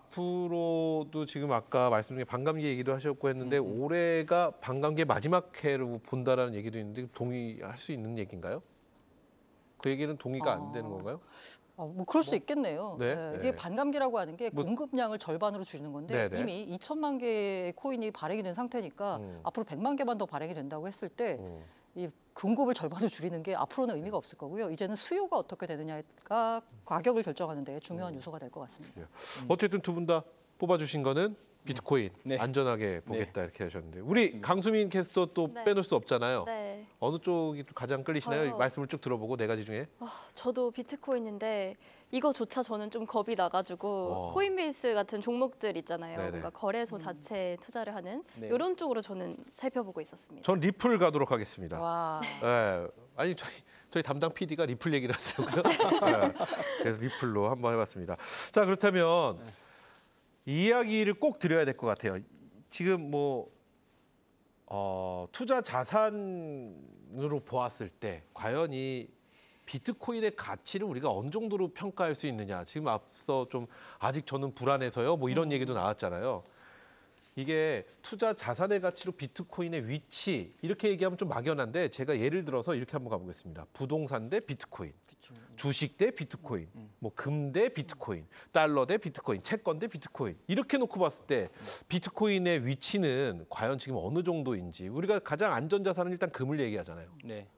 앞으로도 지금 아까 말씀 중에 반감기 얘기도 하셨고 했는데 올해가 반감기의 마지막 해로 본다라는 얘기도 있는데 동의할 수 있는 얘기인가요? 그 얘기는 동의가 안 되는 건가요? 뭐 그럴 수 있겠네요. 네, 네, 네. 이게 반감기라고 하는 게 뭐- 공급량을 절반으로 줄이는 건데 네, 네. 이미 2천만 개의 코인이 발행이 된 상태니까 앞으로 100만 개만 더 발행이 된다고 했을 때 이 공급을 절반으로 줄이는 게 앞으로는 의미가 없을 거고요. 이제는 수요가 어떻게 되느냐가 가격을 결정하는 데 중요한 요소가 될 것 같습니다. 어쨌든 두 분 다 뽑아주신 거는 비트코인 네. 안전하게 보겠다 이렇게 하셨는데 우리 맞습니다. 강수민 캐스터 또 네. 빼놓을 수 없잖아요. 네. 어느 쪽이 또 가장 끌리시나요? 저요. 말씀을 쭉 들어보고 네 가지 중에. 저도 비트코인인데 이거조차 저는 좀 겁이 나가지고 코인베이스 같은 종목들 있잖아요. 네네. 뭔가 거래소 자체에 투자를 하는 네. 이런 쪽으로 저는 살펴보고 있었습니다. 전 리플 가도록 하겠습니다. 와, 네. 아니 저희 담당 PD가 리플 얘기를 하더라고요. 네. 그래서 리플로 한번 해봤습니다. 자 그렇다면 이 이야기를 꼭 드려야 될 것 같아요. 지금 뭐 투자 자산으로 보았을 때 과연 이 비트코인의 가치를 우리가 어느 정도로 평가할 수 있느냐. 지금 앞서 좀 아직 저는 불안해서요. 뭐 이런 얘기도 나왔잖아요. 이게 투자 자산의 가치로 비트코인의 위치 이렇게 얘기하면 좀 막연한데 제가 예를 들어서 이렇게 한번 가보겠습니다. 부동산 대 비트코인, 주식 대 비트코인, 뭐 금 대 비트코인, 달러 대 비트코인, 채권 대 비트코인 이렇게 놓고 봤을 때 비트코인의 위치는 과연 지금 어느 정도인지 우리가 가장 안전 자산은 일단 금을 얘기하잖아요. 네.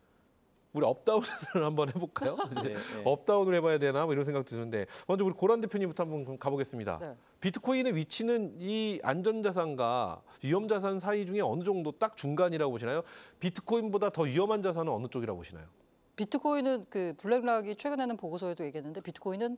우리 업다운을 한번 해볼까요? 네, 네. 업다운을 해봐야 되나 뭐 이런 생각도 드는데 먼저 우리 고란 대표님부터 한번 가보겠습니다. 네. 비트코인의 위치는 이 안전자산과 위험자산 사이 중에 어느 정도 딱 중간이라고 보시나요? 비트코인보다 더 위험한 자산은 어느 쪽이라고 보시나요? 비트코인은 그 블랙락이 최근에는 보고서에도 얘기했는데 비트코인은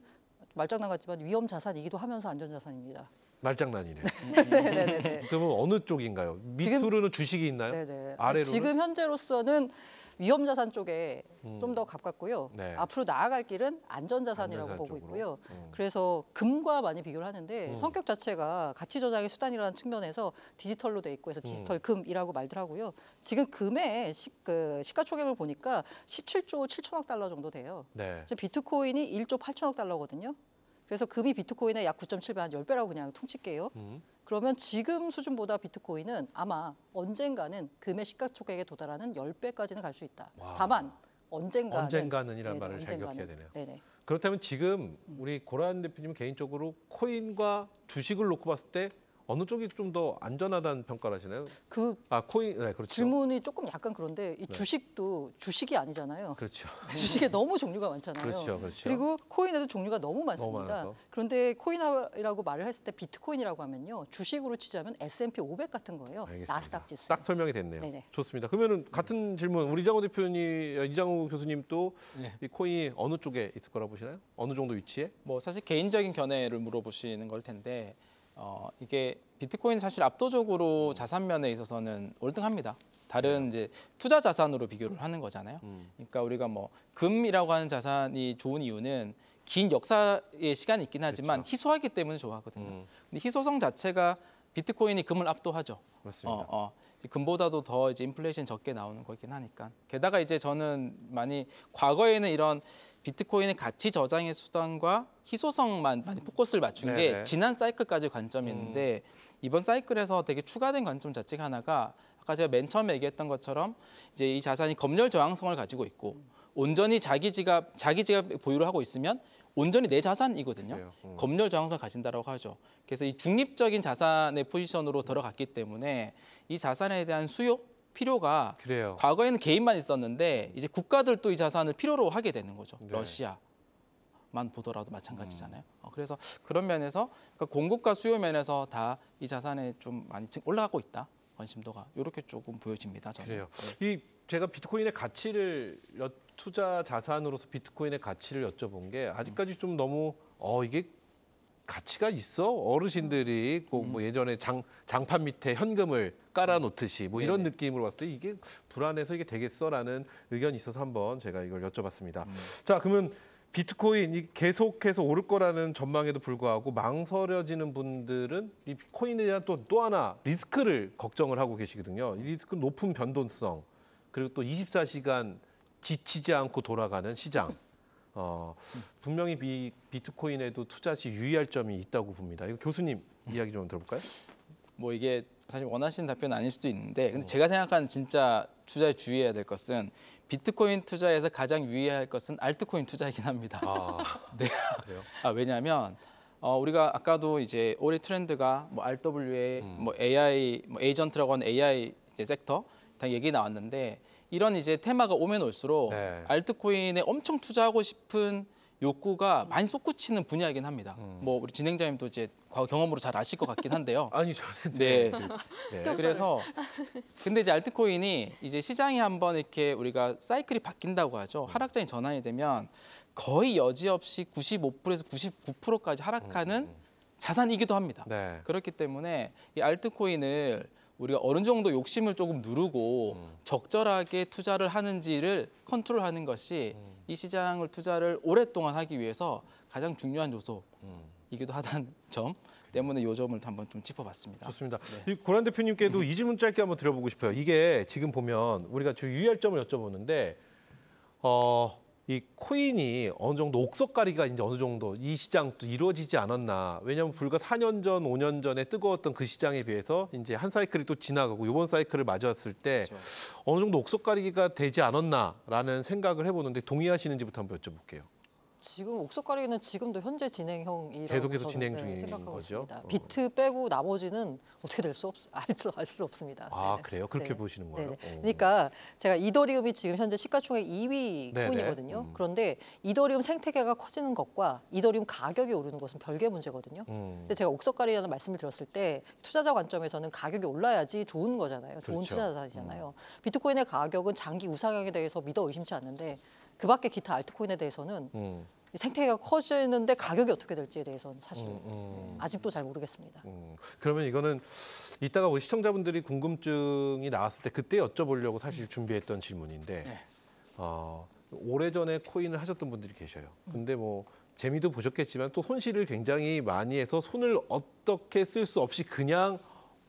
말장난 같지만 위험 자산이기도 하면서 안전 자산입니다. 말장난이네. 네네네. 그러면 어느 쪽인가요? 밑으로는 주식이 있나요? 네네. 아래로는? 지금 현재로서는 위험 자산 쪽에 좀 더 가깝고요. 네. 앞으로 나아갈 길은 안전 자산이라고 안전자산 보고 쪽으로. 있고요. 그래서 금과 많이 비교를 하는데 성격 자체가 가치 저장의 수단이라는 측면에서 디지털로 돼 있고 해서 디지털 금이라고 말들 하고요. 지금 금의 시가총액을 보니까 17조 7천억 달러 정도 돼요. 네. 지금 비트코인이 1조 8천억 달러거든요. 그래서 금이 비트코인의 약 9.7배 한 10배라고 그냥 퉁칠게요. 그러면 지금 수준보다 비트코인은 아마 언젠가는 금의 시가총액에 도달하는 10배까지는 갈 수 있다. 와. 다만 언젠가는 언젠가는이란 네네, 말을 잘 언젠가는. 기억해야 되네요. 네네. 그렇다면 지금 우리 고란 대표님 개인적으로 코인과 주식을 놓고 봤을 때 어느 쪽이 좀 더 안전하다는 평가를 하시나요? 그 코인, 네, 그렇죠. 질문이 조금 약간 그런데 이 주식도 주식이 아니잖아요. 그렇죠. 주식에 너무 종류가 많잖아요. 그렇죠, 그렇죠. 그리고 코인에도 종류가 너무 너무 많습니다. 많아서. 그런데 코인이라고 말을 했을 때 비트코인이라고 하면요. 주식으로 치자면 S&P 500 같은 거예요. 알겠습니다. 나스닥 지수. 딱 설명이 됐네요. 네네. 좋습니다. 그러면은 같은 질문 우리 이장우 교수님 또 네. 이 코인이 어느 쪽에 있을 거라고 보시나요? 어느 정도 위치에? 뭐 사실 개인적인 견해를 물어보시는 걸 텐데 이게 비트코인 사실 압도적으로 자산면에 있어서는 월등합니다. 다른 이제 투자 자산으로 비교를 하는 거잖아요. 그러니까 우리가 뭐 금이라고 하는 자산이 좋은 이유는 긴 역사의 시간이 있긴 하지만 그렇죠. 희소하기 때문에 좋아하거든요. 근데 희소성 자체가 비트코인이 금을 압도하죠. 맞습니다. 금보다도 더 이제 인플레이션 적게 나오는 거긴 하니까. 게다가 이제 저는 많이 과거에는 이런 비트코인의 가치 저장의 수단과 희소성만 많이 포커스를 맞춘 네네. 게 지난 사이클까지 관점이었는데 이번 사이클에서 되게 추가된 관점 자체가 하나가 아까 제가 맨 처음에 얘기했던 것처럼 이제 이 자산이 검열 저항성을 가지고 있고 온전히 자기 지갑 보유를 하고 있으면 온전히 내 자산이거든요. 그래요. 검열 저항성을 가진다라고 하죠. 그래서 이 중립적인 자산의 포지션으로 들어갔기 때문에 이 자산에 대한 필요가 그래요. 과거에는 개인만 있었는데 이제 국가들도 이 자산을 필요로 하게 되는 거죠. 네. 러시아만 보더라도 마찬가지잖아요. 그래서 그런 면에서 그러니까 공급과 수요 면에서 다 이 자산에 좀 많이 올라가고 있다. 관심도가 이렇게 조금 보여집니다. 저는. 그래요. 네. 제가 비트코인의 가치를 투자 자산으로서 비트코인의 가치를 여쭤본 게 아직까지 좀 너무 이게 가치가 있어? 어르신들이 꼭 뭐 예전에 장판 밑에 현금을 깔아놓듯이 뭐 이런 네네. 느낌으로 봤을 때 이게 불안해서 이게 되겠어라는 의견이 있어서 한번 제가 이걸 여쭤봤습니다. 자, 그러면 비트코인이 계속해서 오를 거라는 전망에도 불구하고 망설여지는 분들은 이 코인에 대한 또 하나 리스크를 걱정을 하고 계시거든요. 이 리스크 높은 변동성 그리고 또 24시간 지치지 않고 돌아가는 시장. 분명히 비트코인에도 투자 시 유의할 점이 있다고 봅니다. 이거 교수님 이야기 좀 들어볼까요? 뭐 이게 사실 원하시는 답변은 아닐 수도 있는데 근데 제가 생각하는 진짜 투자에 주의해야 될 것은 비트코인 투자에서 가장 유의해야 할 것은 알트코인 투자이긴 합니다. 네. 그래요? 왜냐하면 우리가 아까도 이제 올해 트렌드가 뭐 RWA, 뭐 AI, 뭐 에이전트라고 하는 AI 이제 섹터 다 얘기 나왔는데 이런 이제 테마가 오면 올수록 네. 알트코인에 엄청 투자하고 싶은 욕구가 많이 솟구치는 분야이긴 합니다. 뭐 우리 진행자님도 이제 과거 경험으로 잘 아실 것 같긴 한데요. 아니 저는 네. 네. 그래서 근데 이제 알트코인이 이제 시장이 한번 이렇게 우리가 사이클이 바뀐다고 하죠. 하락장이 전환이 되면 거의 여지없이 95%에서 99%까지 하락하는 자산이기도 합니다. 네. 그렇기 때문에 이 알트코인을 우리가 어느 정도 욕심을 조금 누르고 적절하게 투자를 하는지를 컨트롤하는 것이 이 시장을 투자를 오랫동안 하기 위해서 가장 중요한 요소이기도 하다는 점 때문에 이 점을 한번 좀 짚어봤습니다. 좋습니다. 이 고란 대표님께도 이 질문 짧게 한번 드려보고 싶어요. 이게 지금 보면 우리가 유의할 점을 여쭤보는데 이 코인이 어느 정도 옥석가리가 이제 어느 정도 이 시장도 이루어지지 않았나. 왜냐하면 불과 4년 전, 5년 전에 뜨거웠던 그 시장에 비해서 이제 한 사이클이 또 지나가고 이번 사이클을 맞이했을 때 그렇죠. 어느 정도 옥석가리가 되지 않았나라는 생각을 해보는데 동의하시는지부터 한번 여쭤볼게요. 지금 옥석가리는 지금도 현재 진행형이라고 계속해서 저는, 진행 중인 생각하고 거죠? 있습니다. 비트 빼고 나머지는 어떻게 될 수 알 수 없습니다. 아, 네네. 그래요? 그렇게 네. 보시는 거예요? 네네. 그러니까 제가 이더리움이 지금 현재 시가총액 2위 네네. 코인이거든요. 그런데 이더리움 생태계가 커지는 것과 이더리움 가격이 오르는 것은 별개 문제거든요. 근데 제가 옥석가리라는 말씀을 들었을 때 투자자 관점에서는 가격이 올라야지 좋은 거잖아요. 좋은 그렇죠. 투자 자산이잖아요. 비트코인의 가격은 장기 우상향에 대해서 믿어 의심치 않는데 그밖에 기타 알트코인에 대해서는 생태계가 커지는데 가격이 어떻게 될지에 대해서는 사실 아직도 잘 모르겠습니다. 그러면 이거는 이따가 우리 시청자분들이 궁금증이 나왔을 때 그때 여쭤보려고 사실 준비했던 질문인데 네. 오래전에 코인을 하셨던 분들이 계셔요. 근데 뭐 재미도 보셨겠지만 또 손실을 굉장히 많이 해서 손을 어떻게 쓸 수 없이 그냥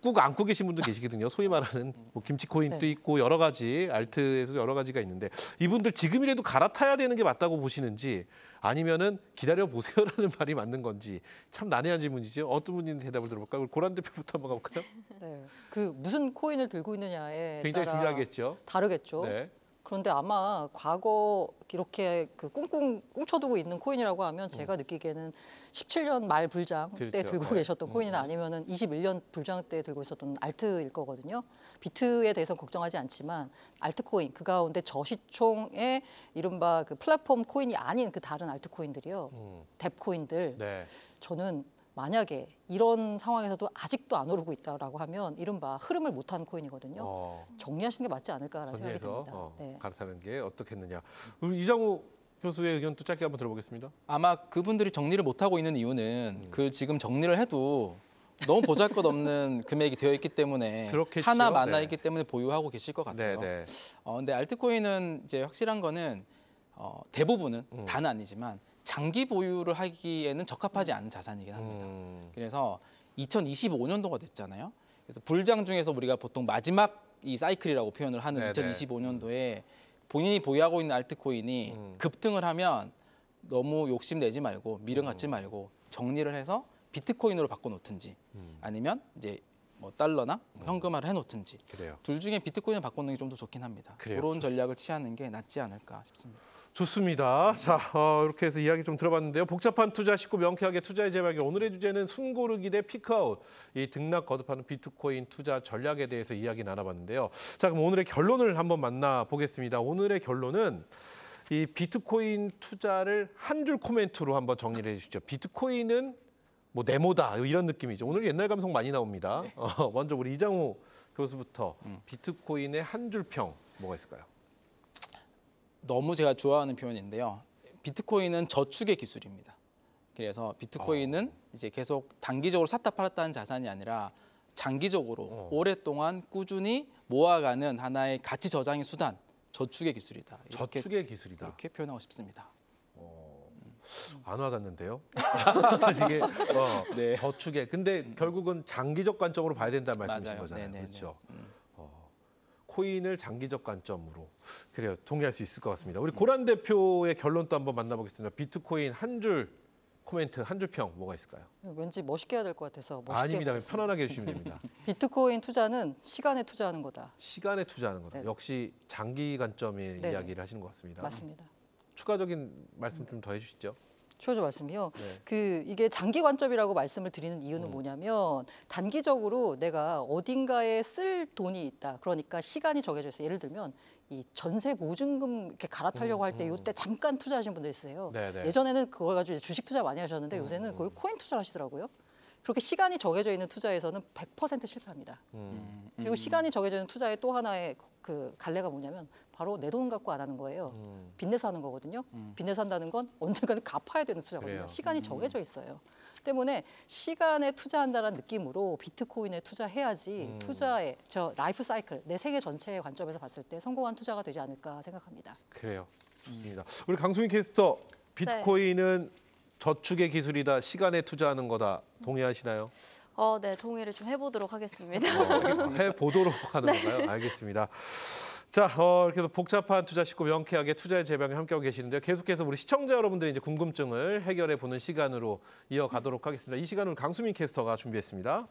꾹 안고 계신 분도 계시거든요. 소위 말하는 뭐 김치 코인도 네. 있고 여러 가지 알트에서 여러 가지가 있는데 이분들 지금이라도 갈아타야 되는 게 맞다고 보시는지 아니면은 기다려 보세요라는 말이 맞는 건지 참 난해한 질문이죠. 어떤 분이 대답을 들어볼까요? 고란 대표부터 한번 가볼까요? 네. 그 무슨 코인을 들고 있느냐에 굉장히 따라 중요하겠죠. 다르겠죠. 네. 그런데 아마 과거 이렇게 그 꿍꿍 꿍쳐두고 있는 코인이라고 하면 제가 느끼기에는 17년 말 불장 때 그렇죠. 들고 네. 계셨던 코인이나 아니면은 21년 불장 때 들고 있었던 알트일 거거든요. 비트에 대해서 걱정하지 않지만 알트코인 그 가운데 저시총의 이른바 그 플랫폼 코인이 아닌 그 다른 알트코인들이요. 뎁코인들 네. 저는 만약에 이런 상황에서도 아직도 안 오르고 있다라고 하면 이른바 흐름을 못한 코인이거든요. 정리하시는 게 맞지 않을까라는 생각이 정리해서 듭니다. 네. 갈아타는 게 어떻겠느냐. 우리 이장우 교수의 의견 또 짧게 한번 들어보겠습니다. 아마 그분들이 정리를 못 하고 있는 이유는 그 지금 정리를 해도 너무 보잘것없는 금액이 되어 있기 때문에 그렇겠죠. 하나 많아 네. 있기 때문에 보유하고 계실 것 같아요. 네, 네. 근데 알트코인은 이제 확실한 거는 대부분은 다는 아니지만 장기 보유를 하기에는 적합하지 않은 자산이긴 합니다. 그래서 2025년도가 됐잖아요. 그래서 불장 중에서 우리가 보통 마지막 이 사이클이라고 표현을 하는 네네. 2025년도에 본인이 보유하고 있는 알트코인이 급등을 하면 너무 욕심내지 말고 미련 갖지 말고 정리를 해서 비트코인으로 바꿔놓든지 아니면 이제 뭐 달러나 현금화를 해놓든지 그래요. 둘 중에 비트코인을 바꾸는 게 좀 더 좋긴 합니다. 그래요. 그런 전략을 취하는 게 낫지 않을까 싶습니다. 좋습니다. 자, 이렇게 해서 이야기 좀 들어봤는데요. 복잡한 투자 쉽고 명쾌하게 투자의 재발견. 오늘의 주제는 숨고르기 대 피크아웃. 이 등락 거듭하는 비트코인 투자 전략에 대해서 이야기 나눠봤는데요. 자, 그럼 오늘의 결론을 한번 만나보겠습니다. 오늘의 결론은 이 비트코인 투자를 한 줄 코멘트로 한번 정리를 해주시죠. 비트코인은 뭐 네모다 이런 느낌이죠. 오늘 옛날 감성 많이 나옵니다. 먼저 우리 이장우 교수부터 비트코인의 한 줄 평 뭐가 있을까요? 너무 제가 좋아하는 표현인데요. 비트코인은 저축의 기술입니다. 그래서 비트코인은 이제 계속 단기적으로 샀다 팔았다는 자산이 아니라 장기적으로 오랫동안 꾸준히 모아가는 하나의 가치 저장의 수단, 저축의 기술이다. 저축의 기술이다. 이렇게 표현하고 싶습니다. 안 와닿는데요. 이게 네. 저축의 근데 결국은 장기적 관점으로 봐야 된다는 말씀이신 맞아요. 거잖아요. 네네네. 그렇죠. 코인을 장기적 관점으로 그래요. 동의할 수 있을 것 같습니다. 우리 고란 대표의 결론도 한번 만나보겠습니다. 비트코인 한 줄 코멘트, 한 줄 평 뭐가 있을까요? 왠지 멋있게 해야 될 것 같아서 멋있게 아닙니다. 해보겠습니다. 편안하게 해주시면 됩니다. 비트코인 투자는 시간에 투자하는 거다. 시간에 투자하는 거다. 네. 역시 장기 관점의 네네. 이야기를 하시는 것 같습니다. 맞습니다. 추가적인 말씀 좀 더 해주시죠. 추가적 말씀이요. 네. 이게 장기 관점이라고 말씀을 드리는 이유는 뭐냐면 단기적으로 내가 어딘가에 쓸 돈이 있다. 그러니까 시간이 정해져 있어요. 예를 들면 이 전세 보증금 이렇게 갈아타려고 할 때 이때 잠깐 투자하시는 분들 있어요. 네네. 예전에는 그걸 가지고 이제 주식 투자 많이 하셨는데 요새는 그걸 코인 투자를 하시더라고요. 그렇게 시간이 정해져 있는 투자에서는 100% 실패합니다. 그리고 시간이 정해져 있는 투자의 또 하나의 그 갈래가 뭐냐면 바로 내 돈 갖고 안 하는 거예요. 빚내서 하는 거거든요. 빚내서 한다는 건 언젠가는 갚아야 되는 투자거든요. 그래요. 시간이 정해져 있어요. 때문에 시간에 투자한다는 느낌으로 비트코인에 투자해야지 투자의 저 라이프 사이클 내 세계 전체의 관점에서 봤을 때 성공한 투자가 되지 않을까 생각합니다. 그래요. 좋습니다. 우리 강수민 캐스터 비트코인은 저축의 기술이다. 시간에 투자하는 거다. 동의하시나요? 네, 동의를 좀 해보도록 하겠습니다. 해보도록 하는 건가요? 알겠습니다. 자, 이렇게 해서 복잡한 투자 쉽고 명쾌하게 투자의 재방에 함께하고 계시는데요. 계속해서 우리 시청자 여러분들의 이제 궁금증을 해결해 보는 시간으로 이어가도록 하겠습니다. 이 시간은 강수민 캐스터가 준비했습니다.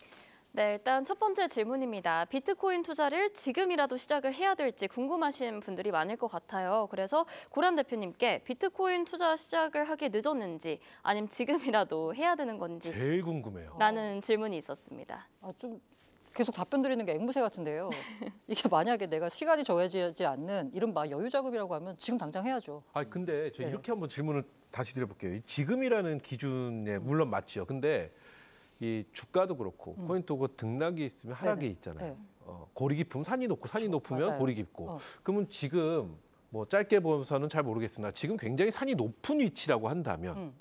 네, 일단 첫 번째 질문입니다. 비트코인 투자를 지금이라도 시작을 해야 될지 궁금하신 분들이 많을 것 같아요. 그래서 고란 대표님께 비트코인 투자 시작을 하기 늦었는지 아니면 지금이라도 해야 되는 건지 제일 궁금해요. 라는 질문이 있었습니다. 좀 계속 답변 드리는 게 앵무새 같은데요. 이게 만약에 내가 시간이 정해지지 않는 이른바 여유 자금이라고 하면 지금 당장 해야죠. 근데 저 네. 이렇게 한번 질문을 다시 드려볼게요. 이 지금이라는 기준에 물론 맞죠. 근데 이 주가도 그렇고 코인도 그 등락이 있으면 하락이 네네. 있잖아요. 네. 골이 깊으면 산이 높고 산이 그렇죠. 높으면 맞아요. 골이 깊고. 어. 그러면 지금 뭐 짧게 보면서는 잘 모르겠으나 지금 굉장히 산이 높은 위치라고 한다면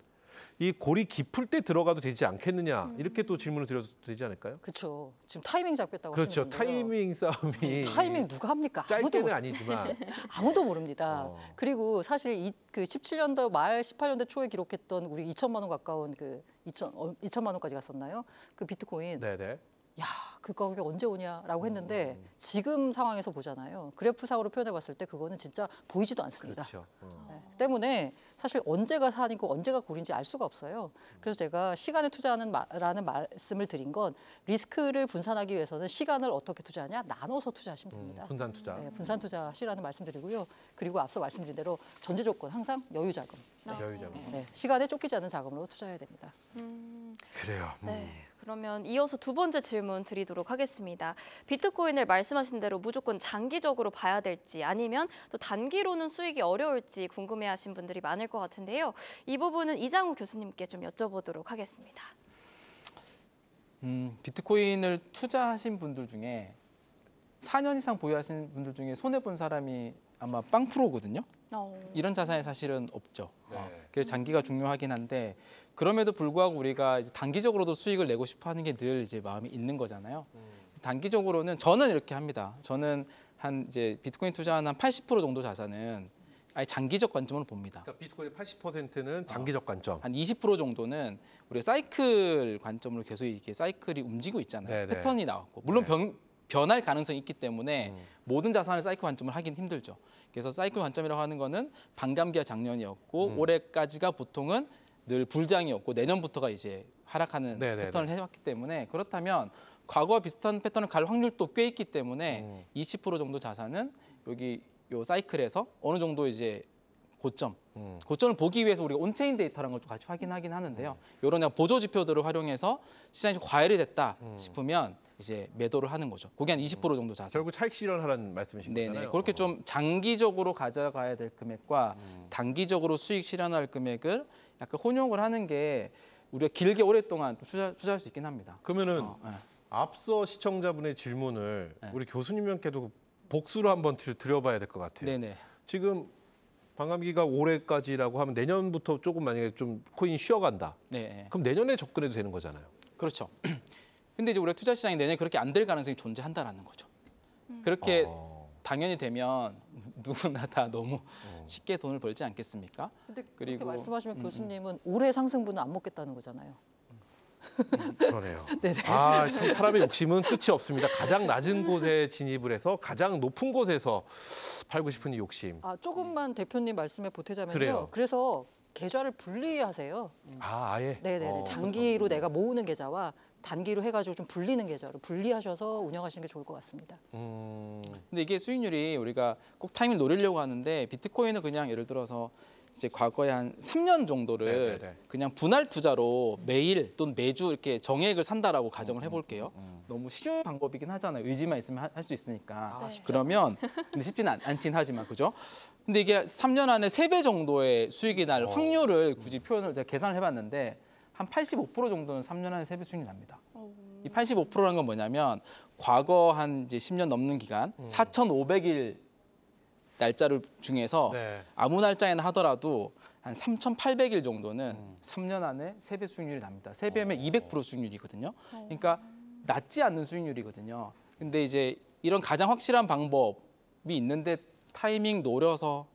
이 골이 깊을 때 들어가도 되지 않겠느냐 이렇게 또 질문을 드려도 되지 않을까요? 그렇죠. 지금 타이밍 잡겠다고 그렇죠. 하시는 건데요. 타이밍 싸움이 타이밍 누가 합니까? 짧게는 아니지만 아무도 모릅니다. 어. 그리고 사실 그 17년도 말 18년도 초에 기록했던 우리 2천만 원 가까운 그 2천만 원까지 갔었나요? 그 비트코인. 네네. 야, 그 가격이 언제 오냐라고 했는데 지금 상황에서 보잖아요. 그래프상으로 표현해 봤을 때 그거는 진짜 보이지도 않습니다. 그렇죠. 네, 때문에 사실 언제가 산이고 언제가 골인지 알 수가 없어요. 그래서 제가 시간에 투자하는라는 말씀을 드린 건 리스크를 분산하기 위해서는 시간을 어떻게 투자하냐 나눠서 투자하시면 됩니다. 분산 투자. 네, 분산 투자하시라는 말씀드리고요. 그리고 앞서 말씀드린 대로 전제 조건 항상 여유 자금. 여유 자금. 네, 시간에 쫓기지 않은 자금으로 투자해야 됩니다. 그래요. 네. 그러면 이어서 두 번째 질문 드리도록 하겠습니다. 비트코인을 말씀하신 대로 무조건 장기적으로 봐야 될지 아니면 또 단기로는 수익이 어려울지 궁금해하신 분들이 많을 것 같은데요. 이 부분은 이장우 교수님께 좀 여쭤보도록 하겠습니다. 비트코인을 투자하신 분들 중에 4년 이상 보유하신 분들 중에 손해본 사람이 아마 0%거든요. 이런 자산이 사실은 없죠. 그래서 장기가 중요하긴 한데 그럼에도 불구하고 우리가 이제 단기적으로도 수익을 내고 싶어하는 게 늘 이제 마음이 있는 거잖아요. 단기적으로는 저는 이렇게 합니다. 저는 한 이제 비트코인 투자한 한 80% 정도 자산은 아예 장기적 관점으로 봅니다. 그러니까 비트코인 80%는 장기적 관점. 한 20% 정도는 우리가 사이클 관점으로 계속 이렇게 사이클이 움직이고 있잖아요. 네네. 패턴이 나왔고 물론 변할 가능성이 있기 때문에 음. 모든 자산을 사이클 관점을 하긴 힘들죠. 그래서 사이클 관점이라고 하는 거는 반감기가 작년이었고 올해까지가 보통은 늘 불장이었고 내년부터가 이제 하락하는 네네네. 패턴을 해왔기 때문에 그렇다면 과거와 비슷한 패턴을 갈 확률도 꽤 있기 때문에 20% 정도 자산은 여기 요 사이클에서 어느 정도 이제 고점을 보기 위해서 우리가 온체인 데이터라는 걸 좀 같이 확인하긴 하는데요. 이런 보조 지표들을 활용해서 시장이 좀 과열이 됐다 싶으면 이제 매도를 하는 거죠. 그게 한 20% 정도 자산. 결국 차익 실현하라는 말씀이신 네네. 거잖아요. 그렇게 좀 장기적으로 가져가야 될 금액과 단기적으로 수익 실현할 금액을 약간 혼용을 하는 게 우리가 길게 오랫동안 또 투자할 수 있긴 합니다. 그러면은 네. 앞서 시청자분의 질문을 네. 우리 교수님께도 복수로 한번 드려봐야 될 것 같아요. 네네. 지금 반감기가 올해까지라고 하면 내년부터 조금 만약에 좀 코인 쉬어간다. 네. 그럼 내년에 접근해도 되는 거잖아요. 그렇죠. 근데 이제 우리가 투자 시장이 내년에 그렇게 안 될 가능성이 존재한다라는 거죠. 그렇게 당연히 되면 누구나 다 너무 쉽게 돈을 벌지 않겠습니까? 근데 그렇게 그리고 말씀하시면 교수님은 올해 상승분은 안 먹겠다는 거잖아요. 그러네요. 네네. 아, 참 사람의 욕심은 끝이 없습니다. 가장 낮은 곳에 진입을 해서 가장 높은 곳에서 팔고 싶은 이 욕심. 아, 조금만 대표님 말씀에 보태자면요. 그래요. 그래서 계좌를 분리하세요. 아, 아예. 네네네. 장기로 내가 모으는 계좌와 단기로 해가지고 좀 불리는 계좌로 분리하셔서 운영하시는 게 좋을 것 같습니다. 근데 이게 수익률이 우리가 꼭 타이밍 노리려고 하는데 비트코인은 그냥 예를 들어서 이제 과거에 한 3년 정도를 네네네. 그냥 분할 투자로 매일 또는 매주 이렇게 정액을 산다라고 가정을 해볼게요. 너무 쉬운 방법이긴 하잖아요. 의지만 있으면 할 수 있으니까. 네. 그러면 근데 쉽지는 않긴 하지만 그죠? 근데 이게 3년 안에 3배 정도의 수익이 날 확률을 굳이 표현을 제가 계산을 해봤는데 한 85% 정도는 3년 안에 3배 수익이 납니다. 이 85%라는 건 뭐냐면 과거 한 이제 10년 넘는 기간 4,500일 날짜를 중에서 네. 아무 날짜에나 하더라도 한 3,800일 정도는 3년 안에 3배 수익률이 납니다. 3배면 200% 수익률이거든요. 그러니까 낮지 않는 수익률이거든요. 근데 이제 이런 가장 확실한 방법이 있는데 타이밍 노려서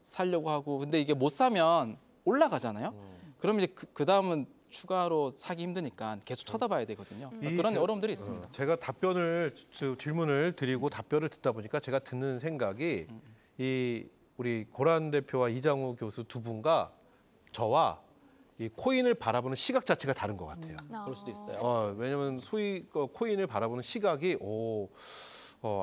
살려고 하고 근데 이게 못 사면 올라가잖아요. 그럼 이제 그 다음은 추가로 사기 힘드니까 계속 쳐다봐야 되거든요. 그런 어려움들이 있습니다. 제가 질문을 드리고 답변을 듣다 보니까 제가 드는 생각이 이 우리 고란 대표와 이장우 교수 두 분과 저와 이 코인을 바라보는 시각 자체가 다른 것 같아요. 그럴 수도 있어요. 왜냐하면 소위 코인을 바라보는 시각이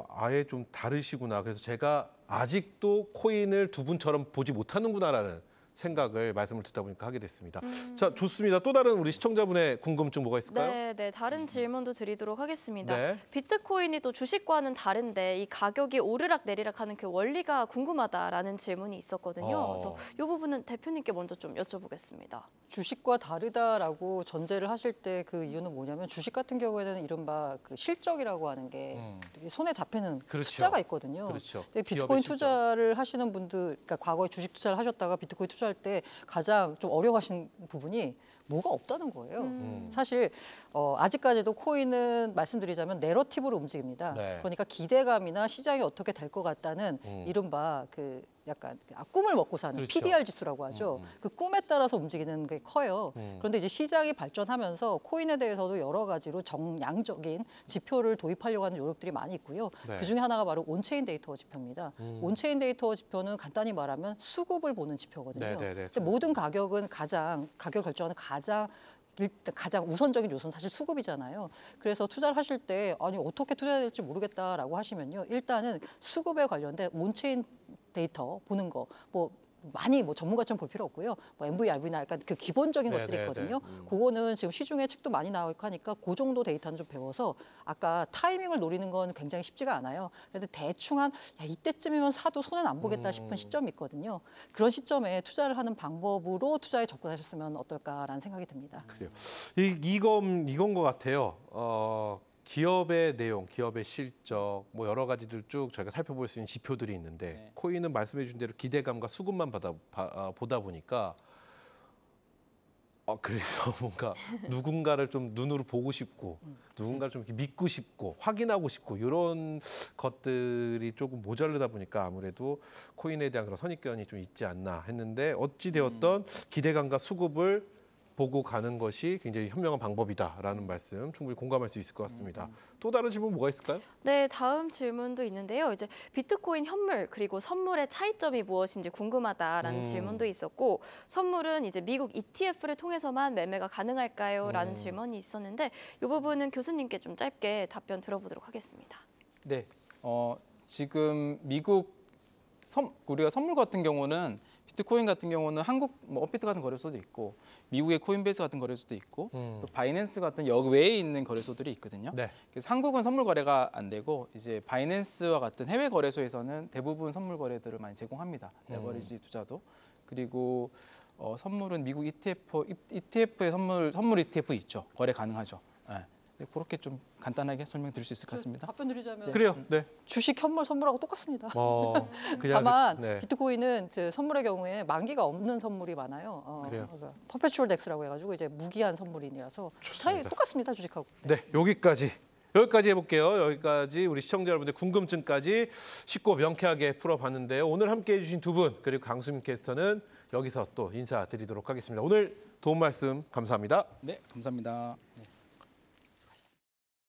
아예 좀 다르시구나. 그래서 제가 아직도 코인을 두 분처럼 보지 못하는구나라는 생각을 말씀을 듣다 보니까 하게 됐습니다. 자, 좋습니다. 또 다른 우리 시청자분의 궁금증 뭐가 있을까요? 네, 다른 질문도 드리도록 하겠습니다. 네. 비트코인이 또 주식과는 다른데 이 가격이 오르락 내리락하는 그 원리가 궁금하다라는 질문이 있었거든요. 그래서 이 부분은 대표님께 먼저 좀 여쭤보겠습니다. 주식과 다르다라고 전제를 하실 때 그 이유는 뭐냐면 주식 같은 경우에는 이른바 그 실적이라고 하는 게 되게 손에 잡히는 그렇죠. 숫자가 있거든요. 그렇죠. 근데 기업의 비트코인 실적. 투자를 하시는 분들, 그러니까 과거에 주식 투자를 하셨다가 비트코인 투자할 때 가장 좀 어려워하시는 부분이 뭐가 없다는 거예요. 사실 아직까지도 코인은 말씀드리자면 내러티브로 움직입니다. 네. 그러니까 기대감이나 시장이 어떻게 될 것 같다는 이른바 그 약간 꿈을 먹고 사는 그렇죠. PDR 지수라고 하죠. 그 꿈에 따라서 움직이는 게 커요. 그런데 이제 시장이 발전하면서 코인에 대해서도 여러 가지로 정량적인 지표를 도입하려고 하는 노력들이 많이 있고요. 네. 그 중에 하나가 바로 온체인 데이터 지표입니다. 온체인 데이터 지표는 간단히 말하면 수급을 보는 지표거든요. 네네네. 근데 모든 가격은 가격 결정하는 가장 우선적인 요소는 사실 수급이잖아요. 그래서 투자를 하실 때 아니 어떻게 투자해야 될지 모르겠다라고 하시면요. 일단은 수급에 관련된 온체인 데이터 보는 거 많이 전문가처럼 볼 필요 없고요. MVRV나 약간 그 기본적인 네, 것들이 네, 있거든요. 네. 그거는 지금 시중에 책도 많이 나오고 하니까 그 정도 데이터는 좀 배워서 아까 타이밍을 노리는 건 굉장히 쉽지가 않아요. 그래도 대충 이때쯤이면 사도 손해는 안 보겠다 싶은 시점이 있거든요. 그런 시점에 투자를 하는 방법으로 투자에 접근하셨으면 어떨까라는 생각이 듭니다. 그래요. 이건 것 같아요. 기업의 내용, 기업의 실적, 여러 가지들 쭉 저희가 살펴볼 수 있는 지표들이 있는데 네. 코인은 말씀해주신 대로 기대감과 수급만 보다 보니까 그래서 뭔가 누군가를 좀 눈으로 보고 싶고 누군가를 좀 이렇게 믿고 싶고 확인하고 싶고 이런 것들이 조금 모자르다 보니까 아무래도 코인에 대한 그런 선입견이 좀 있지 않나 했는데 어찌 되었던 기대감과 수급을 보고 가는 것이 굉장히 현명한 방법이다라는 말씀 충분히 공감할 수 있을 것 같습니다. 또 다른 질문 뭐가 있을까요? 네, 다음 질문도 있는데요. 이제 비트코인 현물 그리고 선물의 차이점이 무엇인지 궁금하다라는 질문도 있었고, 선물은 이제 미국 ETF를 통해서만 매매가 가능할까요?라는 질문이 있었는데 이 부분은 교수님께 좀 짧게 답변 들어보도록 하겠습니다. 네, 지금 우리가 선물 같은 경우는 비트코인 같은 경우는 한국 업비트 같은 거래소도 있고 미국의 코인베이스 같은 거래소도 있고 또 바이낸스 같은 여외에 있는 거래소들이 있거든요. 네. 그래서 한국은 선물 거래가 안 되고 이제 바이낸스와 같은 해외 거래소에서는 대부분 선물 거래들을 많이 제공합니다. 레버리지 투자도. 그리고 선물은 미국 ETF의 선물 ETF 있죠. 거래 가능하죠. 네. 그렇게 좀 간단하게 설명드릴 수 있을 것 같습니다. 답변 드리자면 그래요. 네. 주식, 현물, 선물하고 똑같습니다. 그냥 다만 네. 비트코인은 선물의 경우에 만기가 없는 선물이 많아요. 그래요? 퍼페추얼 덱스라고 해가지고 이제 무기한 선물이라서 차이 좋습니다. 똑같습니다, 주식하고. 네, 여기까지 해볼게요. 여기까지 우리 시청자 여러분들 궁금증까지 쉽고 명쾌하게 풀어봤는데요. 오늘 함께해 주신 두 분 그리고 강수민 캐스터는 여기서 또 인사드리도록 하겠습니다. 오늘 도움 말씀 감사합니다. 네, 감사합니다.